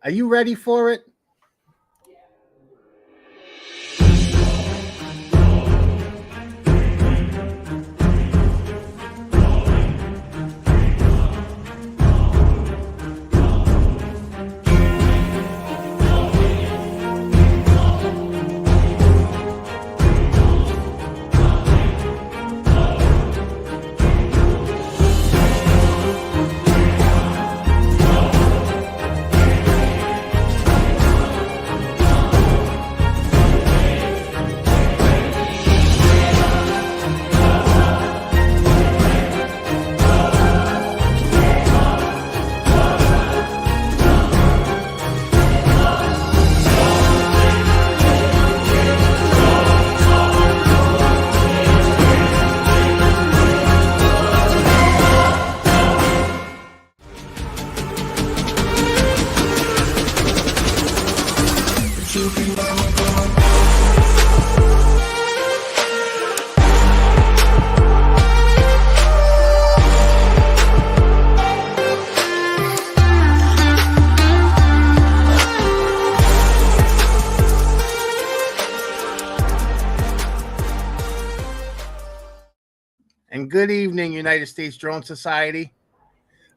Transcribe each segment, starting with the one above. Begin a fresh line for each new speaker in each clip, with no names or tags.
Are you ready for it? And good evening, United States Drone Society.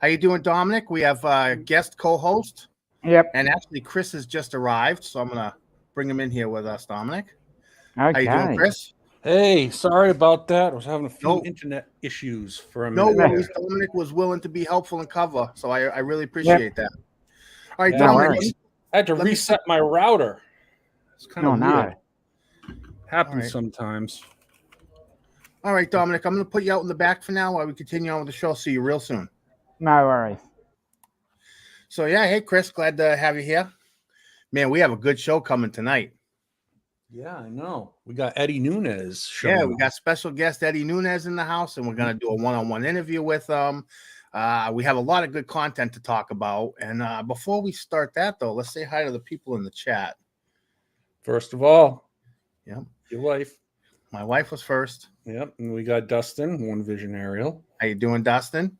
How you doing, Dominic? We have a guest co-host.
Yep.
And actually, Chris has just arrived, so I'm going to bring him in here with us, Dominic.
Okay.
How you doing, Chris?
Hey, sorry about that. I was having a few internet issues for a minute.
No worries. Dominic was willing to be helpful and cover, so I really appreciate that. All right, Dominic.
I had to reset my router. It's kind of weird. Happens sometimes.
All right, Dominic, I'm going to put you out in the back for now while we continue on with the show. See you real soon.
No worries.
So, yeah, hey, Chris, glad to have you here. Man, we have a good show coming tonight.
Yeah, I know. We got Eddie Nunez.
Yeah, we got special guest Eddie Nunez in the house, and we're going to do a one-on-one interview with him. We have a lot of good content to talk about. And before we start that, though, let's say hi to the people in the chat.
First of all,
yep,
your wife.
My wife was first.
Yep, and we got Dustin, One Vision Aerial.
How you doing, Dustin?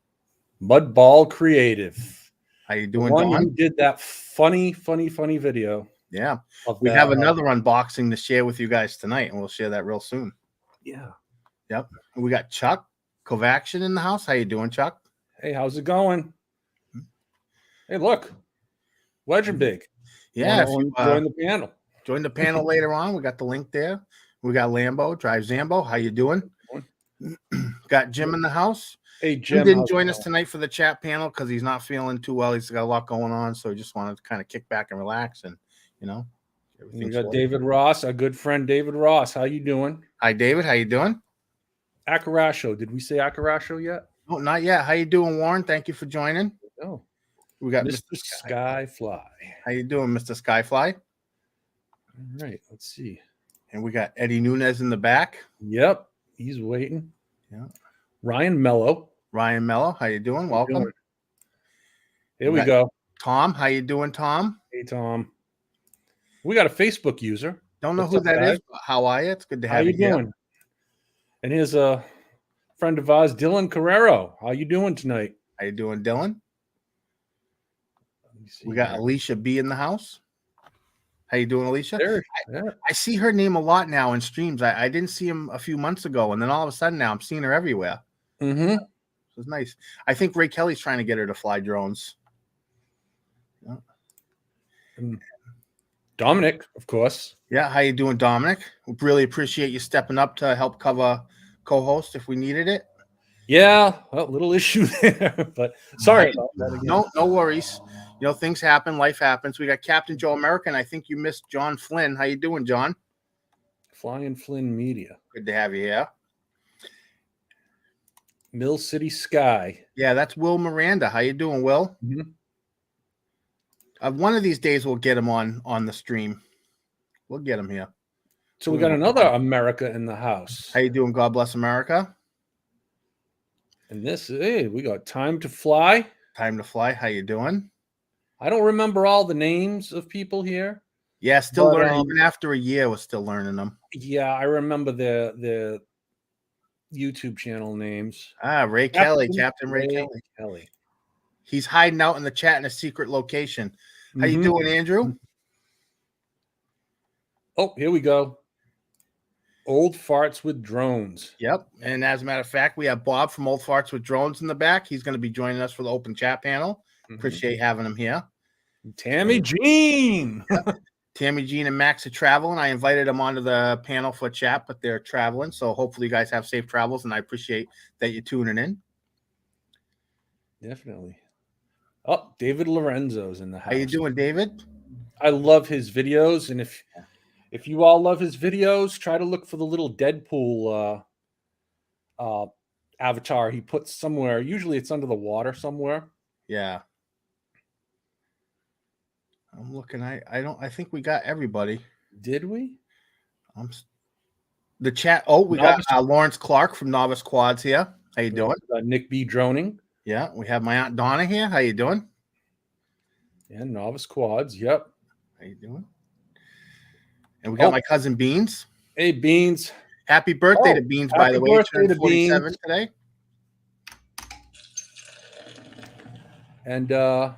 Mudball Creative.
How you doing,
Don?
Don?
Who did that funny video.
Yeah. We have another unboxing to share with you guys tonight, and we'll share that real soon.
Yeah.
Yep. We got Chuck Kovaction in the house. How you doing, Chuck?
Hey, how's it going? Hey, look. Legend Big.
Yeah.
Join the panel.
Join the panel later on. We got the link there. We got Lambo, Drive Zambo. How you doing? Got Jim in the house.
Hey, Jim.
He didn't join us tonight for the chat panel because he's not feeling too well. He's got a lot going on, so he just wanted to kind of kick back and relax, and
we got David Ross, our good friend David Ross. How you doing?
Hi, David. How you doing?
Akarasho. Did we say Akarasho yet?
No, not yet. How you doing, Warren? Thank you for joining.
Oh,
we got
Mr. Skyfly.
How you doing, Mr. Skyfly?
All right, let's see.
And we got Eddie Nunez in the back.
Yep, he's waiting.
Yeah.
Ryan Mello.
How you doing? Welcome.
Here we go.
Tom, how you doing, Tom?
Hey, Tom. We got a Facebook user.
Don't know who that is. How are you? It's good to have you.
How you doing? And here's a friend of ours, Dylan Carrero. How you doing tonight?
How you doing, Dylan? We got Alicia B in the house. How you doing, Alicia? I see her name a lot now in streams. I didn't see him a few months ago, and then all of a sudden now I'm seeing her everywhere.
Mm-hmm.
So it's nice. I think Ray Kelly's trying to get her to fly drones.
Yeah. Dominic, of course.
Yeah, how you doing, Dominic? We really appreciate you stepping up to help cover co-host if we needed it.
Yeah, well, little issue there, but sorry about that again.
No worries. Things happen, life happens. We got Captain Joe American. I think you missed John Flynn. How you doing, John?
Flying Flynn Media.
Good to have you here.
Mill City Sky.
Yeah, that's Will Miranda. How you doing, Will?
Mm-hmm.
One of these days we'll get him on the stream. We'll get him here.
So we got another America in the house.
How you doing? God bless America.
And this, hey, we got Time to Fly.
Time to Fly. How you doing?
I don't remember all the names of people here.
Yeah, still learning. Even after a year, we're still learning them.
Yeah, I remember the YouTube channel names.
Ray Kelly, Captain Ray Kelly.
Kelly.
He's hiding out in the chat in a secret location. How you doing, Andrew?
Oh, here we go. Old Farts with Drones.
Yep. And as a matter of fact, we have Bob from Old Farts with Drones in the back. He's going to be joining us for the open chat panel. Appreciate having him here.
Tammy Jean.
Yep. Tammy Jean and Max are traveling. I invited them onto the panel for chat, but they're traveling. So hopefully you guys have safe travels, and I appreciate that you're tuning in.
Definitely. Oh, David Lorenzo's in the house.
How you doing, David?
I love his videos, and if you all love his videos, try to look for the little Deadpool avatar he puts somewhere. Usually it's under the water somewhere.
Yeah. I'm looking. I think we got everybody.
Did we?
The chat. Oh, we got Lawrence Clark from Novice Quads here. How you doing?
Nick B. Droning.
Yeah, we have my Aunt Donna here. How you doing?
Yeah, Novice Quads. Yep.
How you doing? And we got my cousin Beans.
Hey, Beans.
Happy birthday to Beans, by the way.
Happy birthday to
47
Beans
today.
And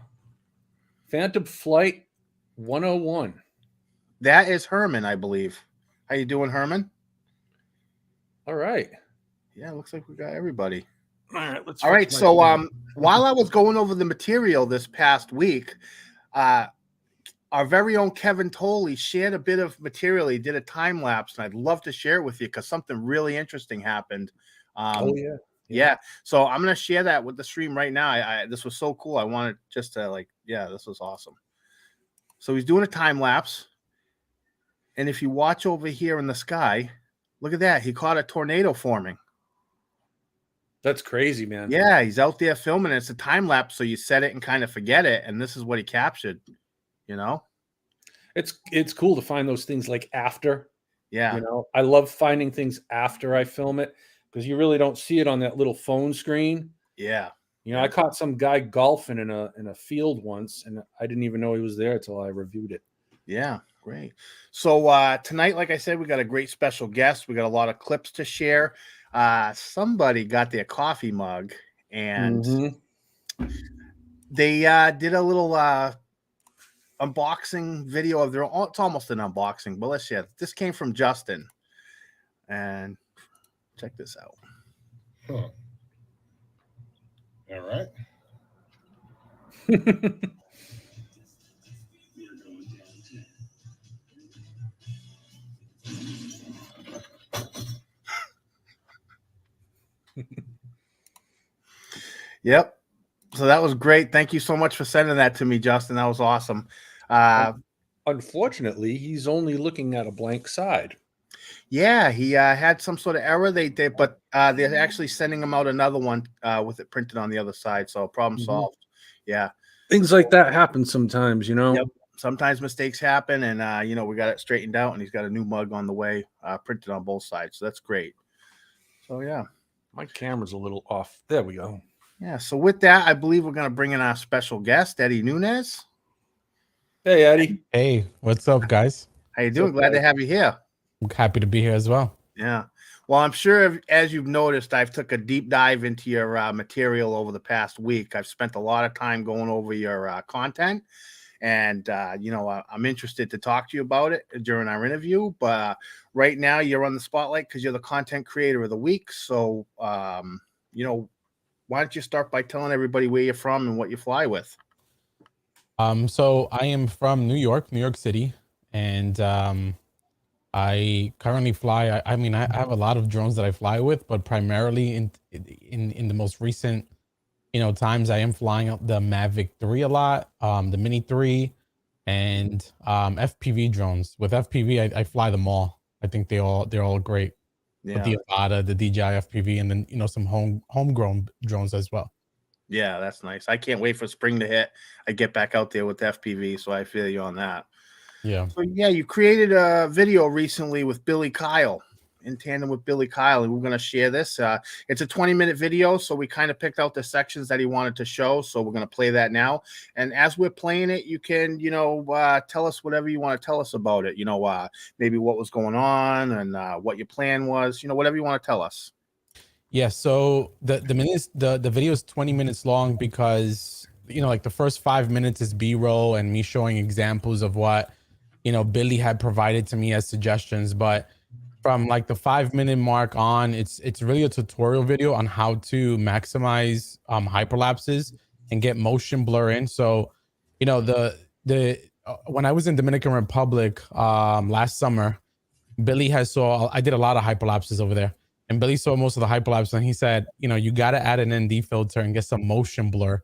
Phantom Flight 101.
That is Herman, I believe. How you doing, Herman?
All right.
Yeah, looks like we got everybody.
All right.
So while I was going over the material this past week, our very own Kevin Tolley shared a bit of material. He did a time lapse, and I'd love to share it with you because something really interesting happened. Yeah. So I'm gonna share that with the stream right now. This was so cool. I wanted just to this was awesome. So he's doing a time lapse, and if you watch over here in the sky, look at that. He caught a tornado forming.
That's crazy, man.
Yeah, he's out there filming. It's a time lapse, so you set it and kind of forget it, and this is what he captured. You know,
it's cool to find those things like after.
Yeah,
you know, I love finding things after I film it because you really don't see it on that little phone screen.
Yeah,
you know, I caught some guy golfing in a field once, and I didn't even know he was there until I reviewed it.
Yeah, great. So tonight, like I said, we got a great special guest. We got a lot of clips to share. Somebody got their coffee mug, and they did a little unboxing video of their own. It's almost an unboxing, but let's share. This came from Justin, and check this out.
Huh. All right.
Yep. So that was great. Thank you so much for sending that to me, Justin. That was awesome.
Unfortunately, he's only looking at a blank side.
Yeah, he had some sort of error. But they're actually sending him out another one with it printed on the other side. So problem solved. Yeah,
things like that happen sometimes, you know.
Yep. Sometimes mistakes happen, and you know, we got it straightened out, and he's got a new mug on the way, printed on both sides. So that's great. So yeah,
my camera's a little off. There we go.
Yeah. So with that, I believe we're going to bring in our special guest, Eddie Nunez.
Hey, Eddie.
Hey, what's up, guys?
How you doing? Glad to have you here.
I'm happy to be here as well.
Yeah. Well, I'm sure as you've noticed, I've took a deep dive into your material over the past week. I've spent a lot of time going over your content, and you know, I'm interested to talk to you about it during our interview. But right now, you're on the spotlight because you're the content creator of the week. So, you know, why don't you start by telling everybody where you're from and what you fly with?
So I am from New York City, and I currently fly. I mean, I have a lot of drones that I fly with, but primarily in the most recent, you know, times I am flying the Mavic 3 a lot, the Mini 3, and FPV drones. With FPV, I fly them all. I think they're all great.
Yeah.
The Avata, the DJI FPV, and then, you know, some homegrown drones as well.
Yeah, that's nice. I can't wait for spring to hit. I get back out there with FPV, so I feel you on that.
Yeah.
So yeah, you created a video recently with Billy Kyle, in tandem with Billy Kyle, and we're going to share this. It's a 20-minute video, so we kind of picked out the sections that he wanted to show, so we're going to play that now. And as we're playing it, you can, you know, tell us whatever you want to tell us about it. You know, maybe what was going on and what your plan was. You know, whatever you want to tell us.
Yeah. So the video is 20 minutes long because like the first 5 minutes is B-roll and me showing examples of what, Billy had provided to me as suggestions. But from like the 5 minute mark on, it's really a tutorial video on how to maximize hyperlapses and get motion blur in. So, the when I was in Dominican Republic last summer, Billy has saw I did a lot of hyperlapses over there, and Billy saw most of the hyperlapses, and he said, you got to add an ND filter and get some motion blur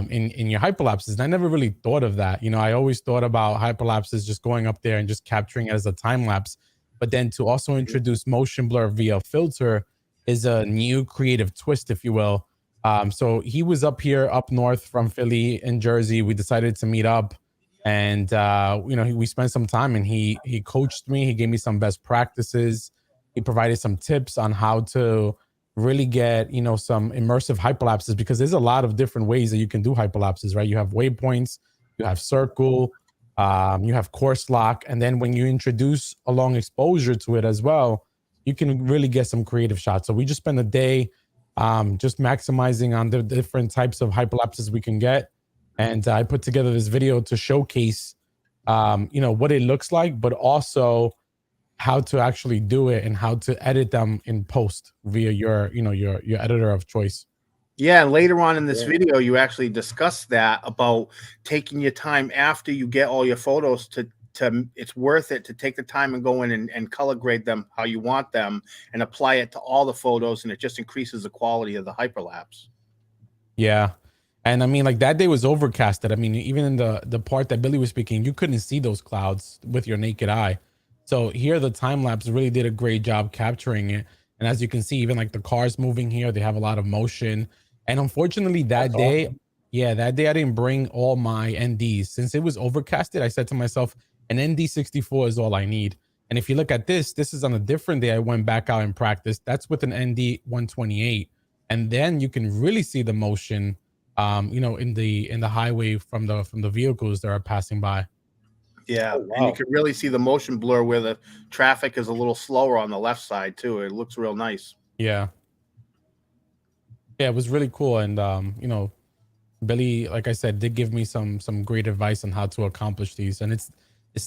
in your hyperlapses. And I never really thought of that. I always thought about hyperlapses just going up there and just capturing it as a time lapse, but then to also introduce motion blur via filter is a new creative twist, if you will. So he was up here, up north from Philly in Jersey. We decided to meet up, and we spent some time, and he coached me. He gave me some best practices. He provided some tips on how to really get some immersive hyperlapses, because there's a lot of different ways that you can do hyperlapses, right? You have waypoints, you have circle, you have course lock, and then when you introduce a long exposure to it as well, you can really get some creative shots. So we just spent a day just maximizing on the different types of hyperlapses we can get. And I put together this video to showcase, what it looks like, but also how to actually do it and how to edit them in post via your editor of choice.
Yeah, and later on in this video, you actually discuss that about taking your time after you get all your photos to it's worth it to take the time and go in and color grade them how you want them and apply it to all the photos, and it just increases the quality of the hyperlapse.
Yeah. And I mean, like that day was overcasted. I mean, even in the part that Billy was speaking, you couldn't see those clouds with your naked eye. So here, the time lapse really did a great job capturing it. And as you can see, even like the cars moving here, they have a lot of motion. And unfortunately, that day, that day I didn't bring all my NDs since it was overcasted. I said to myself, an ND 64 is all I need. And if you look at this is on a different day. I went back out and practiced. That's with an ND 128, and then you can really see the motion, in the highway from the vehicles that are passing by.
Yeah, and you can really see the motion blur where the traffic is a little slower on the left side too. It looks real nice.
Yeah, it was really cool. And Billy, like I said, did give me some great advice on how to accomplish these. And it's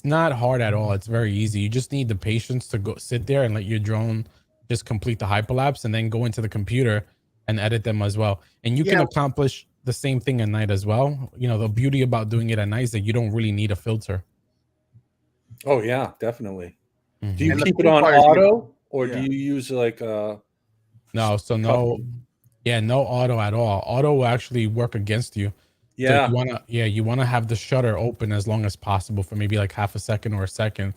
not hard at all. It's very easy. You just need the patience to go sit there and let your drone just complete the hyperlapse, and then go into the computer and edit them as well. And you can accomplish the same thing at night as well. The beauty about doing it at night is that you don't really need a filter.
Oh yeah, definitely.
Mm-hmm.
Do you keep it on auto, or do you use like no?
So no, no auto at all. Auto will actually work against you.
Yeah.
So you wanna have the shutter open as long as possible for maybe like half a second or a second,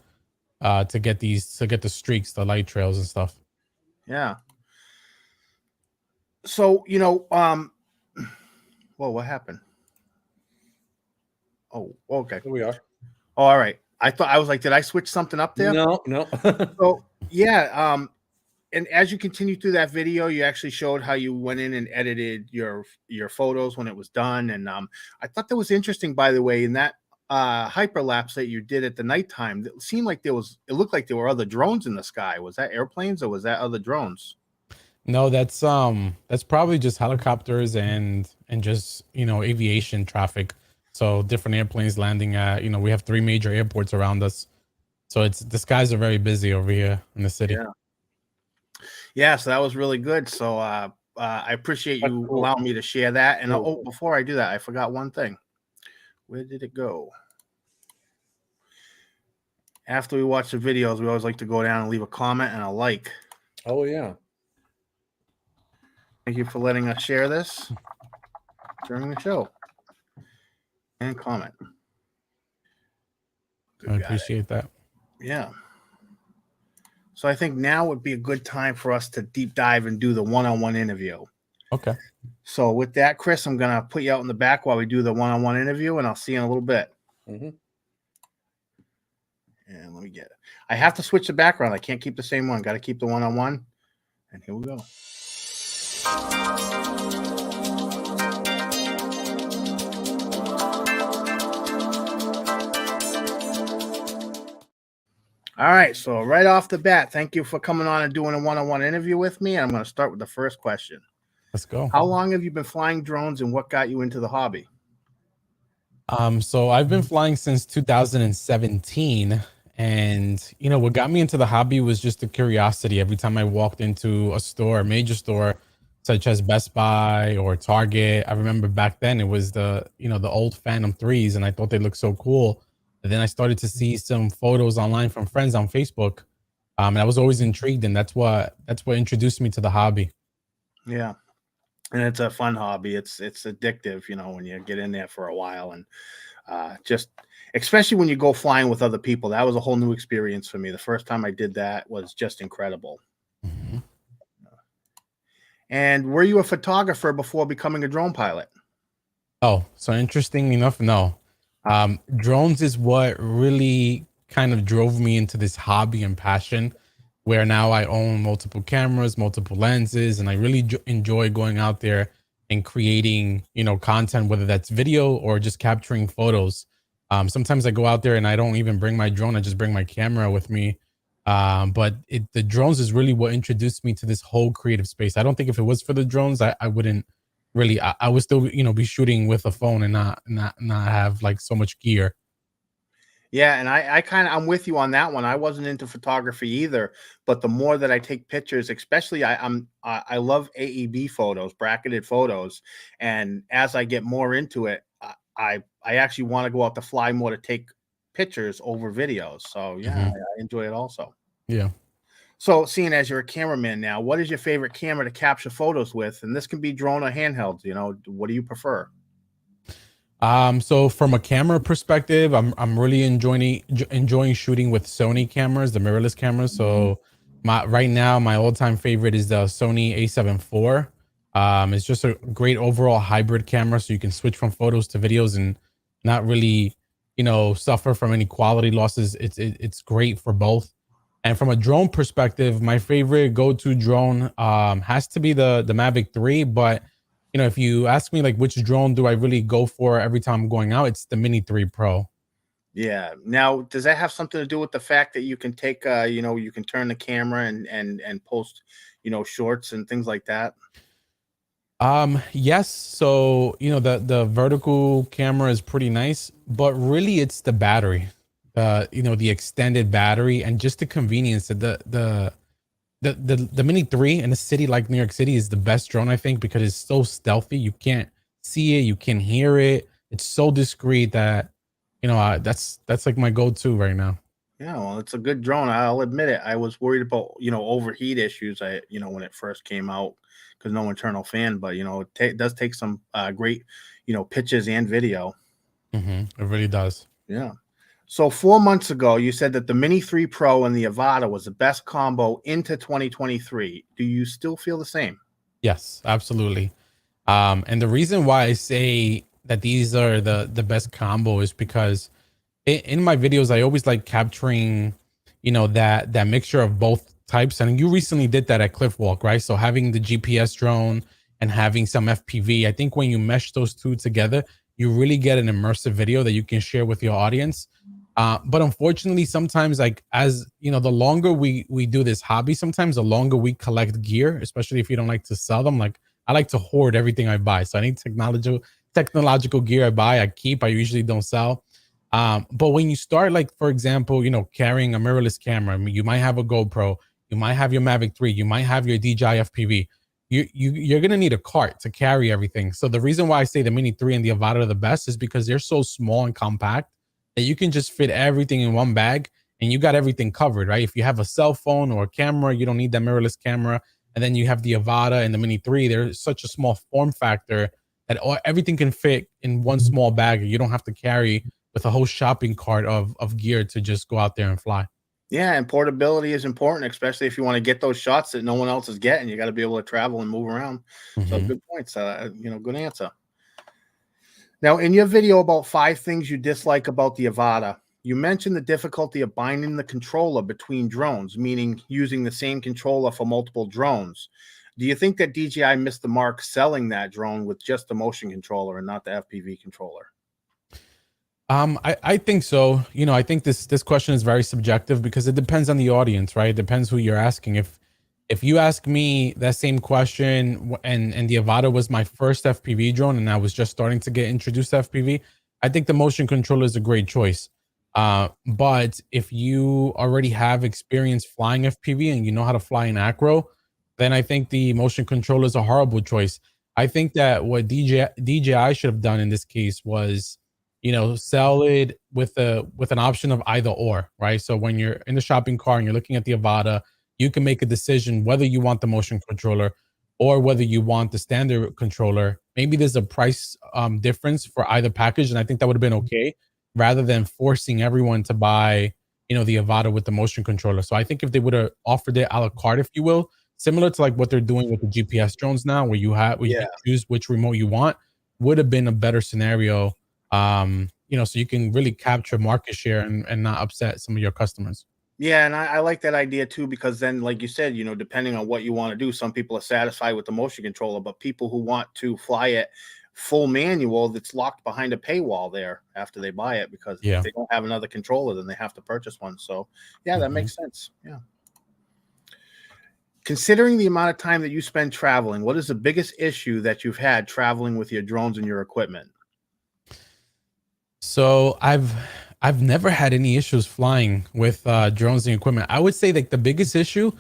to get the streaks, the light trails and stuff.
Yeah. So well, what happened? Oh, okay.
Here we are.
Oh, all right. I was like, did I switch something up there?
No.
So yeah, and as you continue through that video, you actually showed how you went in and edited your photos when it was done. And I thought that was interesting, by the way, in that hyperlapse that you did at the nighttime. It seemed like it looked like there were other drones in the sky. Was that airplanes or was that other drones?
No, that's probably just helicopters and just aviation traffic. So different airplanes landing at, we have 3 major airports around us. So the skies are very busy over here in the city.
Yeah. So that was really good. So I appreciate you allowing me to share that. And before I do that, I forgot one thing. Where did it go? After we watch the videos, we always like to go down and leave a comment and a like.
Oh yeah.
Thank you for letting us share this during the show. And comment.
I appreciate that.
Yeah. So I think now would be a good time for us to deep dive and do the one-on-one interview.
Okay.
So with that, Chris, I'm going to put you out in the back while we do the one-on-one interview, and I'll see you in a little bit.
Mm-hmm.
And let me get it. I have to switch the background. I can't keep the same one. Got to keep the one-on-one. And here we go. All right, so right off the bat, thank you for coming on and doing a one-on-one interview with me. I'm going to start with the first question.
Let's go.
How long have you been flying drones, and what got you into the hobby?
So I've been flying since 2017, and what got me into the hobby was just the curiosity. Every time I walked into a store, a major store, such as Best Buy or Target, I remember back then it was the old Phantom 3s, and I thought they looked so cool. And then I started to see some photos online from friends on Facebook, and I was always intrigued, and that's what introduced me to the hobby.
Yeah, and it's a fun hobby. It's addictive, when you get in there for a while, and just especially when you go flying with other people. That was a whole new experience for me. The first time I did that was just incredible.
Mhm.
And were you a photographer before becoming a drone pilot?
Oh, so interesting enough, no. Drones is what really kind of drove me into this hobby and passion, where now I own multiple cameras, multiple lenses, and I really enjoy going out there and creating, content, whether that's video or just capturing photos. Sometimes I go out there and I don't even bring my drone; I just bring my camera with me. But the drones is really what introduced me to this whole creative space. I don't think if it was for the drones, I wouldn't really. I would still, be shooting with a phone and not have like so much gear.
Yeah, and I kind of I'm with you on that one. I wasn't into photography either, but the more that I take pictures, especially I love AEB photos, bracketed photos, and as I get more into it, I actually want to go out to fly more to take pictures over videos. So yeah,
Hmm.
I enjoy it also.
Yeah.
So, seeing as you're a cameraman now, what is your favorite camera to capture photos with? And this can be drone or handheld. What do you prefer?
So from a camera perspective, I'm really enjoying shooting with Sony cameras, the mirrorless cameras. So my right now my all-time favorite is the Sony A7 IV. It's just a great overall hybrid camera, so you can switch from photos to videos and not really, suffer from any quality losses. It's great for both. And from a drone perspective, my favorite go-to drone has to be the Mavic 3, but if you ask me like which drone do I really go for every time I'm going out, it's the Mini 3 Pro.
Yeah. Now, does that have something to do with the fact that you can take, you can turn the camera and post, shorts and things like that?
Yes. So, the vertical camera is pretty nice, but really it's the battery, the extended battery and just the convenience that the Mini 3 in a city like New York City is the best drone, I think, because it's so stealthy. You can't see it, you can hear it. It's so discreet that, that's like my go-to right now.
Yeah, well, it's a good drone. I'll admit it. I was worried about, overheat issues. When it first came out, because no internal fan, but it does take some great, pictures and video.
It really does.
Yeah. So 4 months ago, you said that the Mini 3 Pro and the Avata was the best combo into 2023. Do you still feel the same?
Yes, absolutely. And the reason why I say that these are the best combo is because in my videos I always like capturing, that mixture of both types. And you recently did that at Cliff Walk, right? So having the GPS drone and having some FPV, I think when you mesh those two together, you really get an immersive video that you can share with your audience. But unfortunately, sometimes like as the longer we do this hobby, sometimes the longer we collect gear, especially if you don't like to sell them. Like I like to hoard everything I buy. So any technological gear I buy, I keep. I usually don't sell. But when you start, like for example, carrying a mirrorless camera, I mean, you might have a GoPro, you might have your Mavic 3, you might have your DJI FPV. You're gonna need a cart to carry everything. So the reason why I say the Mini 3 and the Avata are the best is because they're so small and compact that you can just fit everything in one bag and you got everything covered, right? If you have a cell phone or a camera, you don't need that mirrorless camera. And then you have the Avata and the Mini 3. They're such a small form factor that everything can fit in one small bag. You don't have to carry with a whole shopping cart of gear to just go out there and fly.
Yeah, and portability is important, especially if you want to get those shots that no one else is getting. You got to be able to travel and move around. So
Mhm.
good points. Good answer. Now, in your video about 5 things you dislike about the Avata, you mentioned the difficulty of binding the controller between drones, meaning using the same controller for multiple drones. Do you think that DJI missed the mark selling that drone with just the motion controller and not the FPV controller?
I think so. I think this question is very subjective because it depends on the audience, right? It depends who you're asking. If you ask me that same question, and the Avata was my first FPV drone, and I was just starting to get introduced to FPV, I think the motion controller is a great choice. But if you already have experience flying FPV and you know how to fly in acro, then I think the motion controller is a horrible choice. I think that what DJI should have done in this case was, sell it with an option of either or, right? So when you're in the shopping cart and you're looking at the Avata, you can make a decision whether you want the motion controller or whether you want the standard controller. Maybe there's a price difference for either package, and I think that would have been okay, rather than forcing everyone to buy, the Avata with the motion controller. So I think if they would have offered it a la carte, if you will, similar to like what they're doing with the GPS drones now, where you
Yeah.
can choose which remote you want, would have been a better scenario. So you can really capture market share and not upset some of your customers.
Yeah, and I like that idea too, because then, like you said, depending on what you want to do, some people are satisfied with the motion controller, but people who want to fly it full manual, that's locked behind a paywall there after they buy it, because if
Yeah.
they don't have another controller, then they have to purchase one. So, yeah, that
Mhm.
makes sense. Yeah. Considering the amount of time that you spend traveling, what is the biggest issue that you've had traveling with your drones and your equipment?
So I've never had any issues flying with drones and equipment. I would say like the biggest issue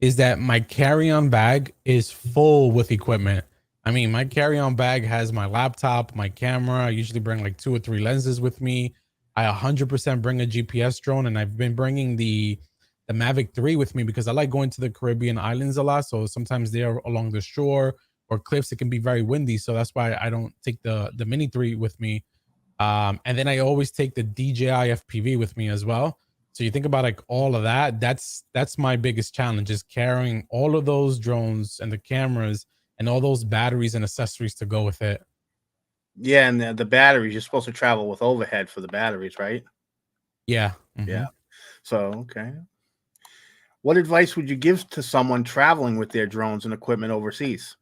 is that my carry-on bag is full with equipment. I mean, my carry-on bag has my laptop, my camera. I usually bring like 2 or 3 lenses with me. I 100% bring a GPS drone, and I've been bringing the Mavic 3 with me because I like going to the Caribbean islands a lot. So sometimes they're along the shore or cliffs, it can be very windy. So that's why I don't take the Mini 3 with me. And then I always take the DJI FPV with me as well. So you think about like all of that. That's my biggest challenge, is carrying all of those drones and the cameras and all those batteries and accessories to go with it.
Yeah, and the batteries, you're supposed to travel with overhead for the batteries, right?
Yeah.
Yeah.
Mhm.
So, okay. What advice would you give to someone traveling with their drones and equipment overseas?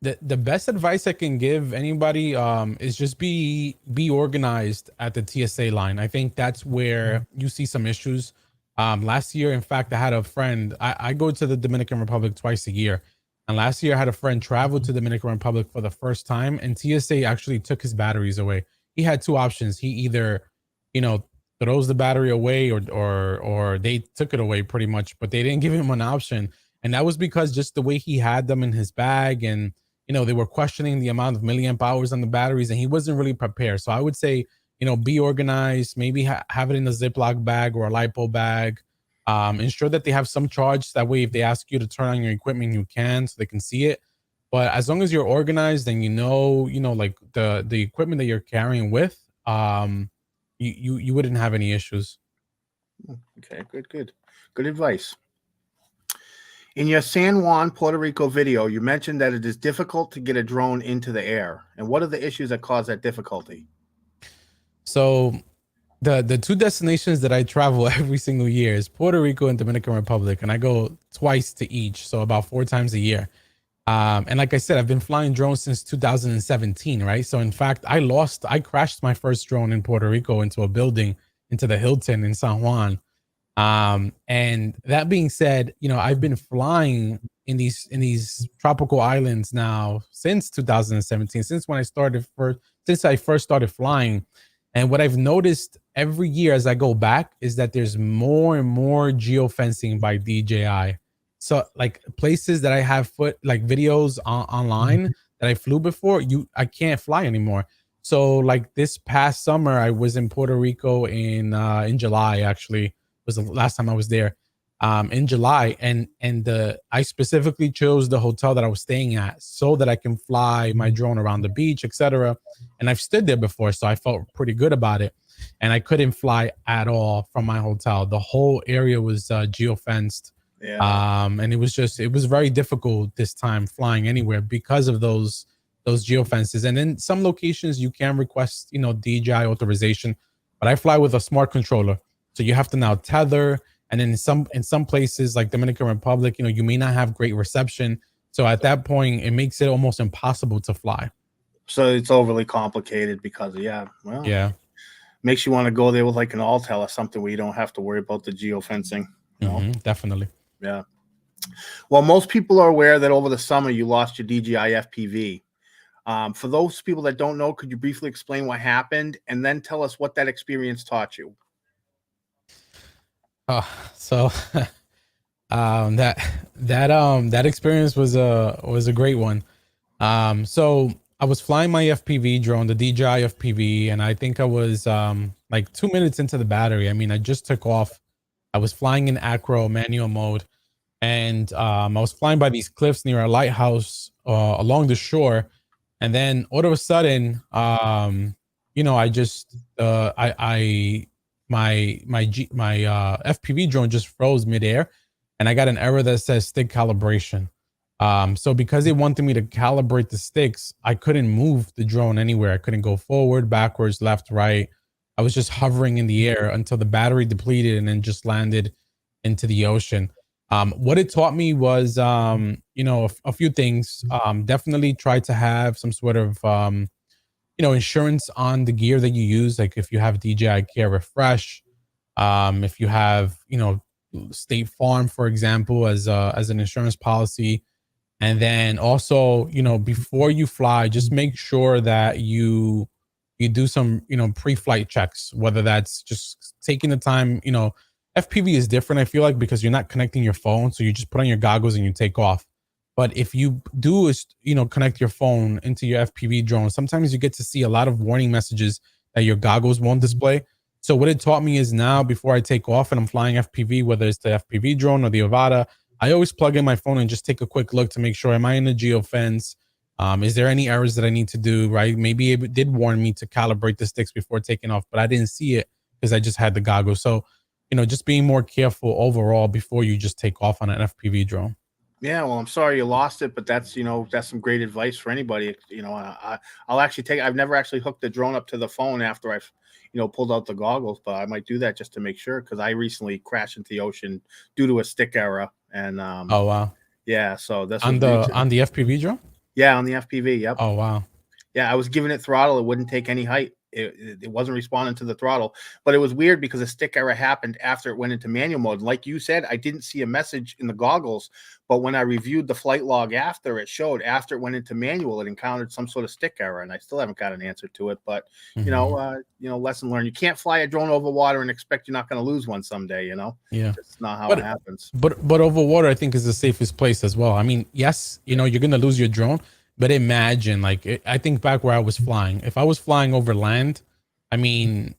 The best advice I can give anybody is just be organized at the TSA line. I think that's where you see some issues. Last year, in fact, I had a friend. I go to the Dominican Republic twice a year, and last year I had a friend travel to Dominican Republic for the first time, and TSA actually took his batteries away. He had two options. He either, you know, throws the battery away, or they took it away pretty much, but they didn't give him an option, and that was because just the way he had them in his bag, and they were questioning the amount of milliamp hours on the batteries, and he wasn't really prepared. So I would say, be organized, maybe have it in a Ziploc bag or a LiPo bag. Ensure that they have some charge. That way, if they ask you to turn on your equipment, you can, so they can see it. But as long as you're organized and like the equipment that you're carrying with, you wouldn't have any issues.
Okay, good advice. In your San Juan, Puerto Rico video, you mentioned that it is difficult to get a drone into the air. And what are the issues that cause that difficulty?
So the two destinations that I travel every single year is Puerto Rico and Dominican Republic, and I go twice to each, so about 4 times a year. And like I said, I've been flying drones since 2017, right? So in fact, I crashed my first drone in Puerto Rico into a building, into the Hilton in San Juan. And that being said, I've been flying in these tropical islands now since 2017, since I first started flying. And what I've noticed every year as I go back is that there's more and more geofencing by DJI. So like places that I have like videos online that I flew before, I can't fly anymore. So like this past summer, I was in Puerto Rico in July, actually was the last time I was there, in July, and I specifically chose the hotel that I was staying at so that I can fly my drone around the beach, etc. And I've stood there before, so I felt pretty good about it. And I couldn't fly at all from my hotel. The whole area was geofenced,
Yeah.
and it was very difficult this time flying anywhere because of those geofences. And in some locations, you can request DJI authorization, but I fly with a smart controller. So you have to now tether, and then in some places like Dominican Republic, you may not have great reception. So at that point, it makes it almost impossible to fly.
So it's overly complicated because, yeah, well,
Yeah.
makes you want to go there with like an Altel or something where you don't have to worry about the geofencing.
Definitely.
Yeah. Well, most people are aware that over the summer you lost your DJI FPV. For those people that don't know, could you briefly explain what happened and then tell us what that experience taught you?
So that experience was a great one. So I was flying my FPV drone, the DJI FPV, and I think I was like 2 minutes into the battery. I mean, I just took off. I was flying in acro manual mode, and I was flying by these cliffs near a lighthouse along the shore, and then all of a sudden, I just my FPV drone just froze midair, and I got an error that says stick calibration. So because they wanted me to calibrate the sticks, I couldn't move the drone anywhere. I couldn't go forward, backwards, left, right. I was just hovering in the air until the battery depleted and then just landed into the ocean. What it taught me was, a few things. Definitely try to have some sort of, insurance on the gear that you use. Like if you have DJI Care Refresh, if you have, State Farm, for example, as an insurance policy. And then also, before you fly, just make sure that you do some, pre-flight checks, whether that's just taking the time, FPV is different, I feel like, because you're not connecting your phone. So you just put on your goggles and you take off. But if you do is, connect your phone into your FPV drone, sometimes you get to see a lot of warning messages that your goggles won't display. So what it taught me is now before I take off and I'm flying FPV, whether it's the FPV drone or the Avata, I always plug in my phone and just take a quick look to make sure, am I in a geofence? Is there any errors that I need to do, right? Maybe it did warn me to calibrate the sticks before taking off, but I didn't see it because I just had the goggles. So, just being more careful overall before you just take off on an FPV drone.
Yeah, well, I'm sorry you lost it, but that's that's some great advice for anybody. I'll actually take. I've never actually hooked the drone up to the phone after I've pulled out the goggles, but I might do that just to make sure because I recently crashed into the ocean due to a stick error, and
Oh wow!
yeah, so this
On
was
the FPV drone?
yeah, on the FPV. Yep.
Oh wow!
Yeah, I was giving it throttle. It wouldn't take any height. It wasn't responding to the throttle, but it was weird because a stick error happened after it went into manual mode. Like you said, I didn't see a message in the goggles, but when I reviewed the flight log after, it showed after it went into manual, it encountered some sort of stick error, and I still haven't got an answer to it. But lesson learned. You can't fly a drone over water and expect you're not going to lose one someday.
Yeah,
it's not how it happens.
But over water, I think is the safest place as well. I mean, yes, you're going to lose your drone. But imagine, I think back where I was flying. If I was flying over land, I mean,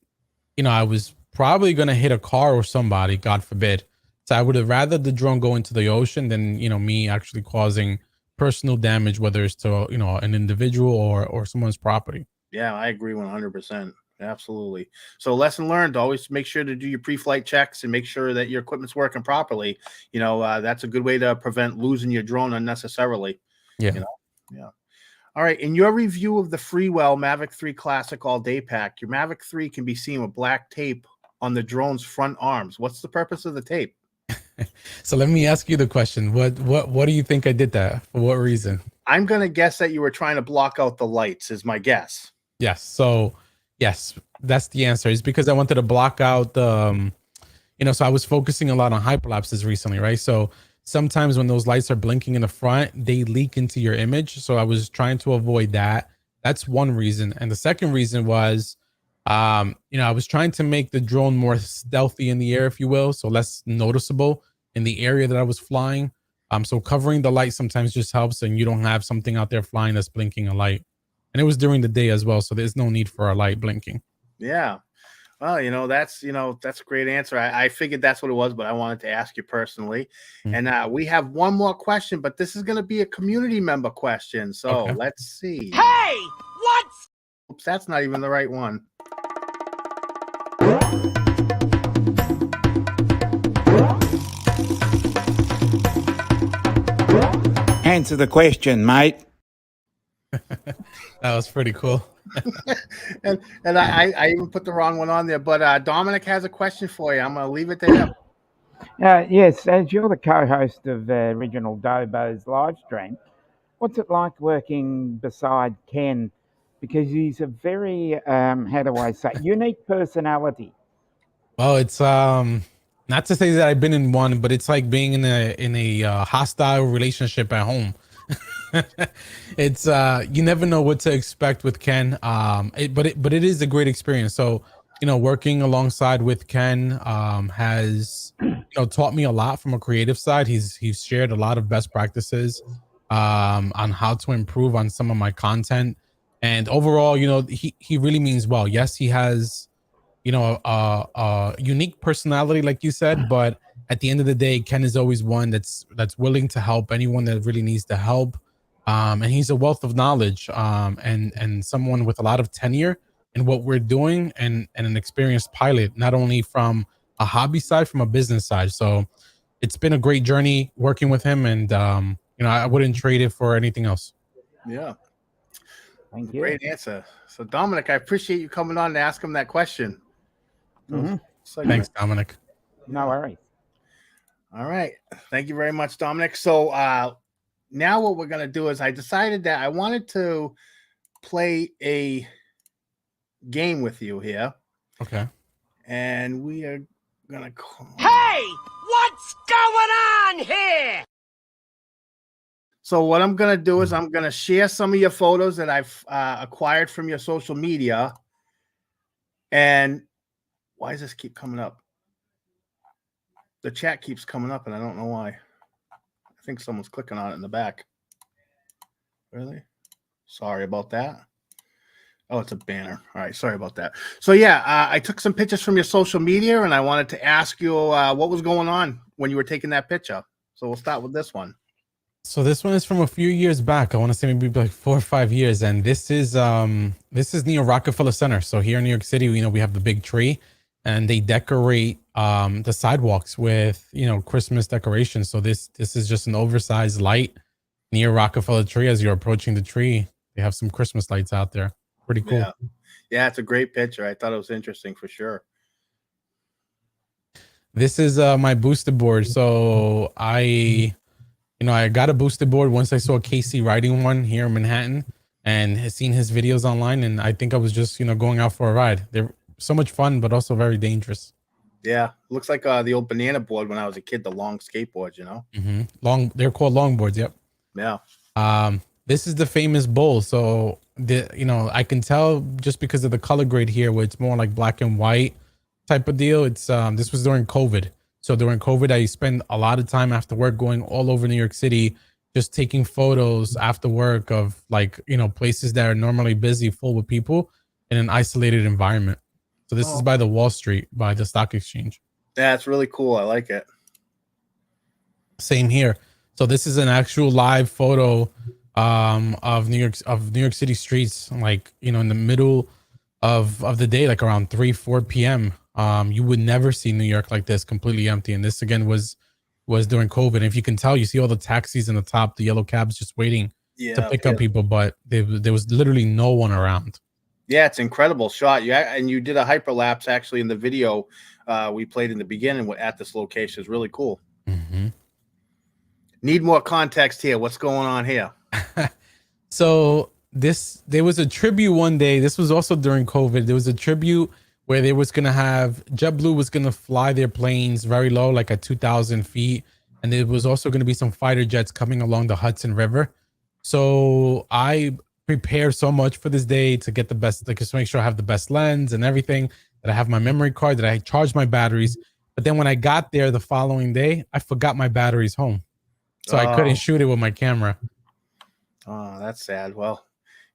I was probably going to hit a car or somebody, God forbid. So I would have rather the drone go into the ocean than, me actually causing personal damage, whether it's to, an individual or someone's property.
Yeah, I agree 100%. Absolutely. So lesson learned, always make sure to do your pre-flight checks and make sure that your equipment's working properly. That's a good way to prevent losing your drone unnecessarily.
Yeah.
Yeah. All right. In your review of the Freewell Mavic 3 Classic All-Day Pack, your Mavic 3 can be seen with black tape on the drone's front arms. What's the purpose of the tape?
So let me ask you the question. What do you think I did that? For what reason?
I'm going to guess that you were trying to block out the lights is my guess.
Yes. So yes, that's the answer. It's because I wanted to block out the, so I was focusing a lot on hyperlapses recently, right? So sometimes when those lights are blinking in the front, they leak into your image. So I was trying to avoid that. That's one reason. And the second reason was, I was trying to make the drone more stealthy in the air, if you will, so less noticeable in the area that I was flying. So covering the light sometimes just helps, and you don't have something out there flying that's blinking a light. And it was during the day as well, so there's no need for a light blinking.
Yeah. Well, that's a great answer. I figured that's what it was, but I wanted to ask you personally. Mm-hmm. And we have one more question, but this is going to be a community member question. So Let's see.
Hey, what?
Oops, that's not even the right one.
Answer the question, mate.
That was pretty cool.
and I even put the wrong one on there, but Dominic has a question for you. I'm going to leave it to him.
Yes, as you're the co-host of Original Dobo's live stream, what's it like working beside Ken? Because he's a very, how do I say, unique personality.
Well, it's Not to say that I've been in one, but it's like being in a hostile relationship at home. It's you never know what to expect with Ken. But it is a great experience. So, working alongside with Ken has taught me a lot from a creative side. He's shared a lot of best practices on how to improve on some of my content. And overall, he really means well. Yes, he has a unique personality, like you said, but at the end of the day, Ken is always one that's willing to help anyone that really needs the help. And he's a wealth of knowledge, and someone with a lot of tenure in what we're doing, and an experienced pilot, not only from a hobby side, from a business side. So it's been a great journey working with him, and I wouldn't trade it for anything else.
Yeah.
Thank you.
Great answer. So Dominic, I appreciate you coming on to ask him that question. So
Thanks, Dominic.
No worries.
All right. Thank you very much, Dominic. So now what we're going to do is I decided that I wanted to play a game with you here.
Okay.
And we are going to call.
Hey, what's going on here?
So what I'm going to do is I'm going to share some of your photos that I've acquired from your social media. And why does this keep coming up? The chat keeps coming up, and I don't know why. I think someone's clicking on it in the back. Really? Sorry about that. Oh, it's a banner. All right. Sorry about that. So, yeah, I took some pictures from your social media, and I wanted to ask you what was going on when you were taking that picture. So we'll start with this one.
So this one is from a few years back. I want to say maybe like 4 or 5 years. And this is near Rockefeller Center. So here in New York City, we have the big tree, and they decorate the sidewalks with Christmas decorations. So this is just an oversized light near Rockefeller tree. As you're approaching the tree, they have some Christmas lights out there. Pretty cool.
Yeah, it's a great picture. I thought it was interesting for sure.
This is my booster board. So I got a boosted board once I saw Casey riding one here in Manhattan, and has seen his videos online. And I think I was just, going out for a ride. They're so much fun, but also very dangerous.
Yeah. Looks like the old banana board when I was a kid, the long skateboard,
They're called longboards. Yep.
Yeah.
This is the famous bowl. So I can tell just because of the color grade here, where it's more like black and white type of deal. It's this was during COVID. So during COVID, I spent a lot of time after work going all over New York City, just taking photos after work of places that are normally busy, full with people, in an isolated environment. So this is by the Wall Street, by the stock exchange.
Yeah, it's really cool. I like it.
Same here. So this is an actual live photo of New York City streets, like in the middle of the day, like around 3-4 p.m. You would never see New York like this, completely empty. And this again was during COVID. And if you can tell, you see all the taxis in the top, the yellow cabs just waiting to pick up people, but there was literally no one around.
Yeah, it's an incredible shot. And you did a hyperlapse actually in the video we played in the beginning at this location. It's really cool.
Mm-hmm.
Need more context here. What's going on here?
So there was a tribute one day. This was also during COVID. There was a tribute where they was going to have JetBlue was going to fly their planes very low, like at 2,000 feet. And there was also going to be some fighter jets coming along the Hudson River. So I prepared so much for this day to get the best, like, just make sure I have the best lens and everything, that I have my memory card, that I charged my batteries. But then when I got there the following day, I forgot my batteries home. So I couldn't shoot it with my camera.
Oh, that's sad. Well,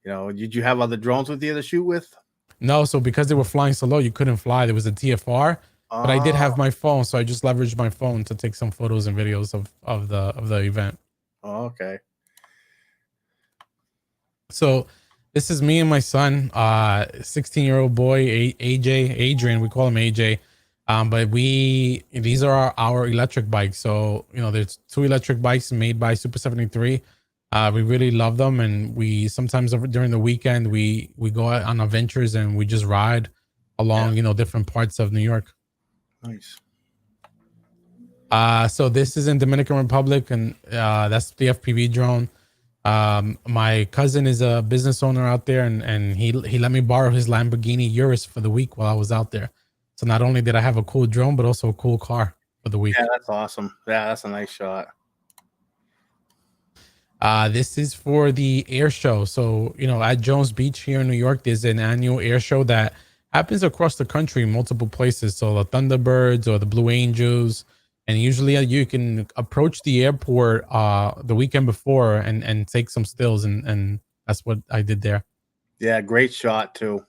did you have other drones with you to shoot with?
No, so because they were flying so low, you couldn't fly. There was a TFR, but I did have my phone, so I just leveraged my phone to take some photos and videos of the event.
Oh, okay.
So this is me and my son, 16-year-old boy, Adrian. We call him AJ. But these are our electric bikes. So, there's 2 electric bikes made by Super 73. We really love them. And we sometimes during the weekend, we go out on adventures and we just ride along, different parts of New York.
Nice.
So this is in Dominican Republic, and that's the FPV drone. My cousin is a business owner out there, and he let me borrow his Lamborghini Urus for the week while I was out there. So not only did I have a cool drone, but also a cool car. for the week.
Yeah, that's awesome. Yeah, that's a nice shot.
This is for the air show. So, at Jones Beach here in New York, there's an annual air show that happens across the country in multiple places. So the Thunderbirds or the Blue Angels. And usually you can approach the airport the weekend before and take some stills. And that's what I did there.
Yeah, great shot too.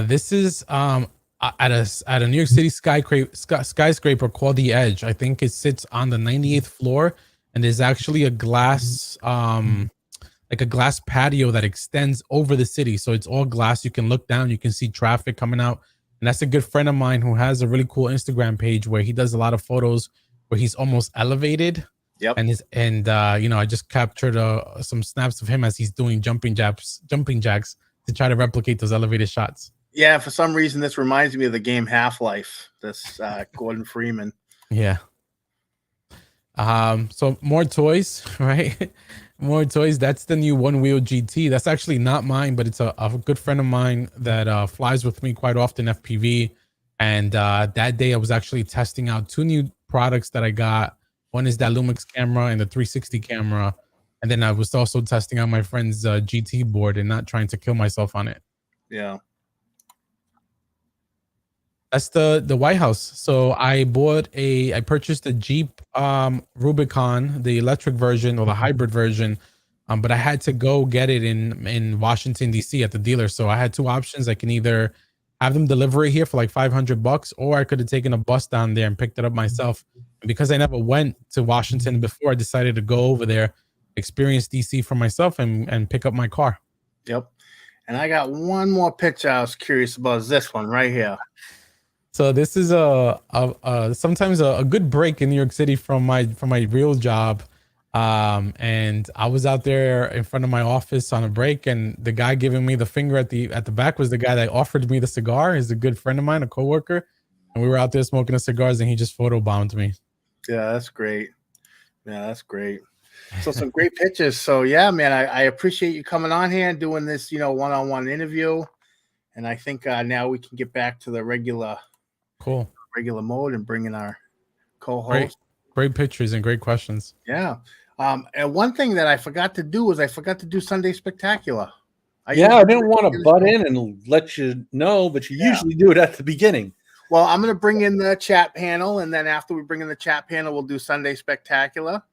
This is at a New York City skyscraper called The Edge. I think it sits on the 98th floor. And there's actually a glass, like a glass patio that extends over the city. So it's all glass. You can look down, you can see traffic coming out. And that's a good friend of mine who has a really cool Instagram page where he does a lot of photos where he's almost elevated.
Yep.
And I just captured some snaps of him as he's doing jumping jacks to try to replicate those elevated shots.
Yeah, for some reason this reminds me of the game Half-Life. This Gordon Freeman.
Yeah. So more toys, right? More toys. That's the new One Wheel GT. That's actually not mine, but it's a good friend of mine that flies with me quite often, FPV. And that day I was actually testing out 2 new products that I got. One is that Lumix camera and the 360 camera. And then I was also testing out my friend's GT board and not trying to kill myself on it.
Yeah.
That's the White House. So I purchased a Jeep Rubicon, the electric version or the hybrid version, but I had to go get it in Washington D.C. at the dealer. So I had 2 options. I can either have them deliver it here for like $500, or I could have taken a bus down there and picked it up myself. And because I never went to Washington before, I decided to go over there, experience D.C. for myself, and pick up my car.
Yep. And I got one more picture I was curious about. Is this one right here.
So this is sometimes a good break in New York City from my real job, and I was out there in front of my office on a break, and the guy giving me the finger at the back was the guy that offered me the cigar. He's a good friend of mine, a coworker, and we were out there smoking the cigars, and he just photobombed me.
Yeah, that's great. Yeah, that's great. So some great pictures. So yeah, man, I appreciate you coming on here and doing this, one-on-one interview, and I think now we can get back to the regular mode and bring in our co-host.
Great pictures and great questions.
Yeah. And one thing that I forgot to do was I forgot to do Sunday Spectacular.
I didn't want to butt in and let you know, but you usually do it at the beginning.
Well, I'm going to bring in the chat panel, and then after we bring in the chat panel, we'll do Sunday Spectacular.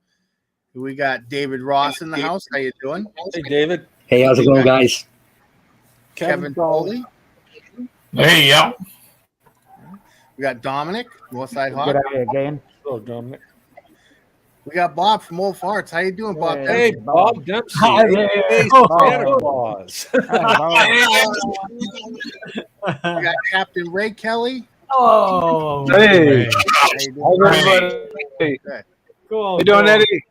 We got David Ross in the house. How you doing?
Hey, David.
Hey, how's it going, guys?
Kevin Foley.
Hey, yeah.
We got Dominic, Northside Hawk.
Good day again.
Hello, Dominic.
We got Bob from Old Farts. How you doing, Bob?
Hey, Bob Dempsey.
Hi,
Hey, Santa Claus.
We got Captain Ray Kelly.
Oh,
Hey.
hey.
Good.
Cool.
How you doing, Eddie?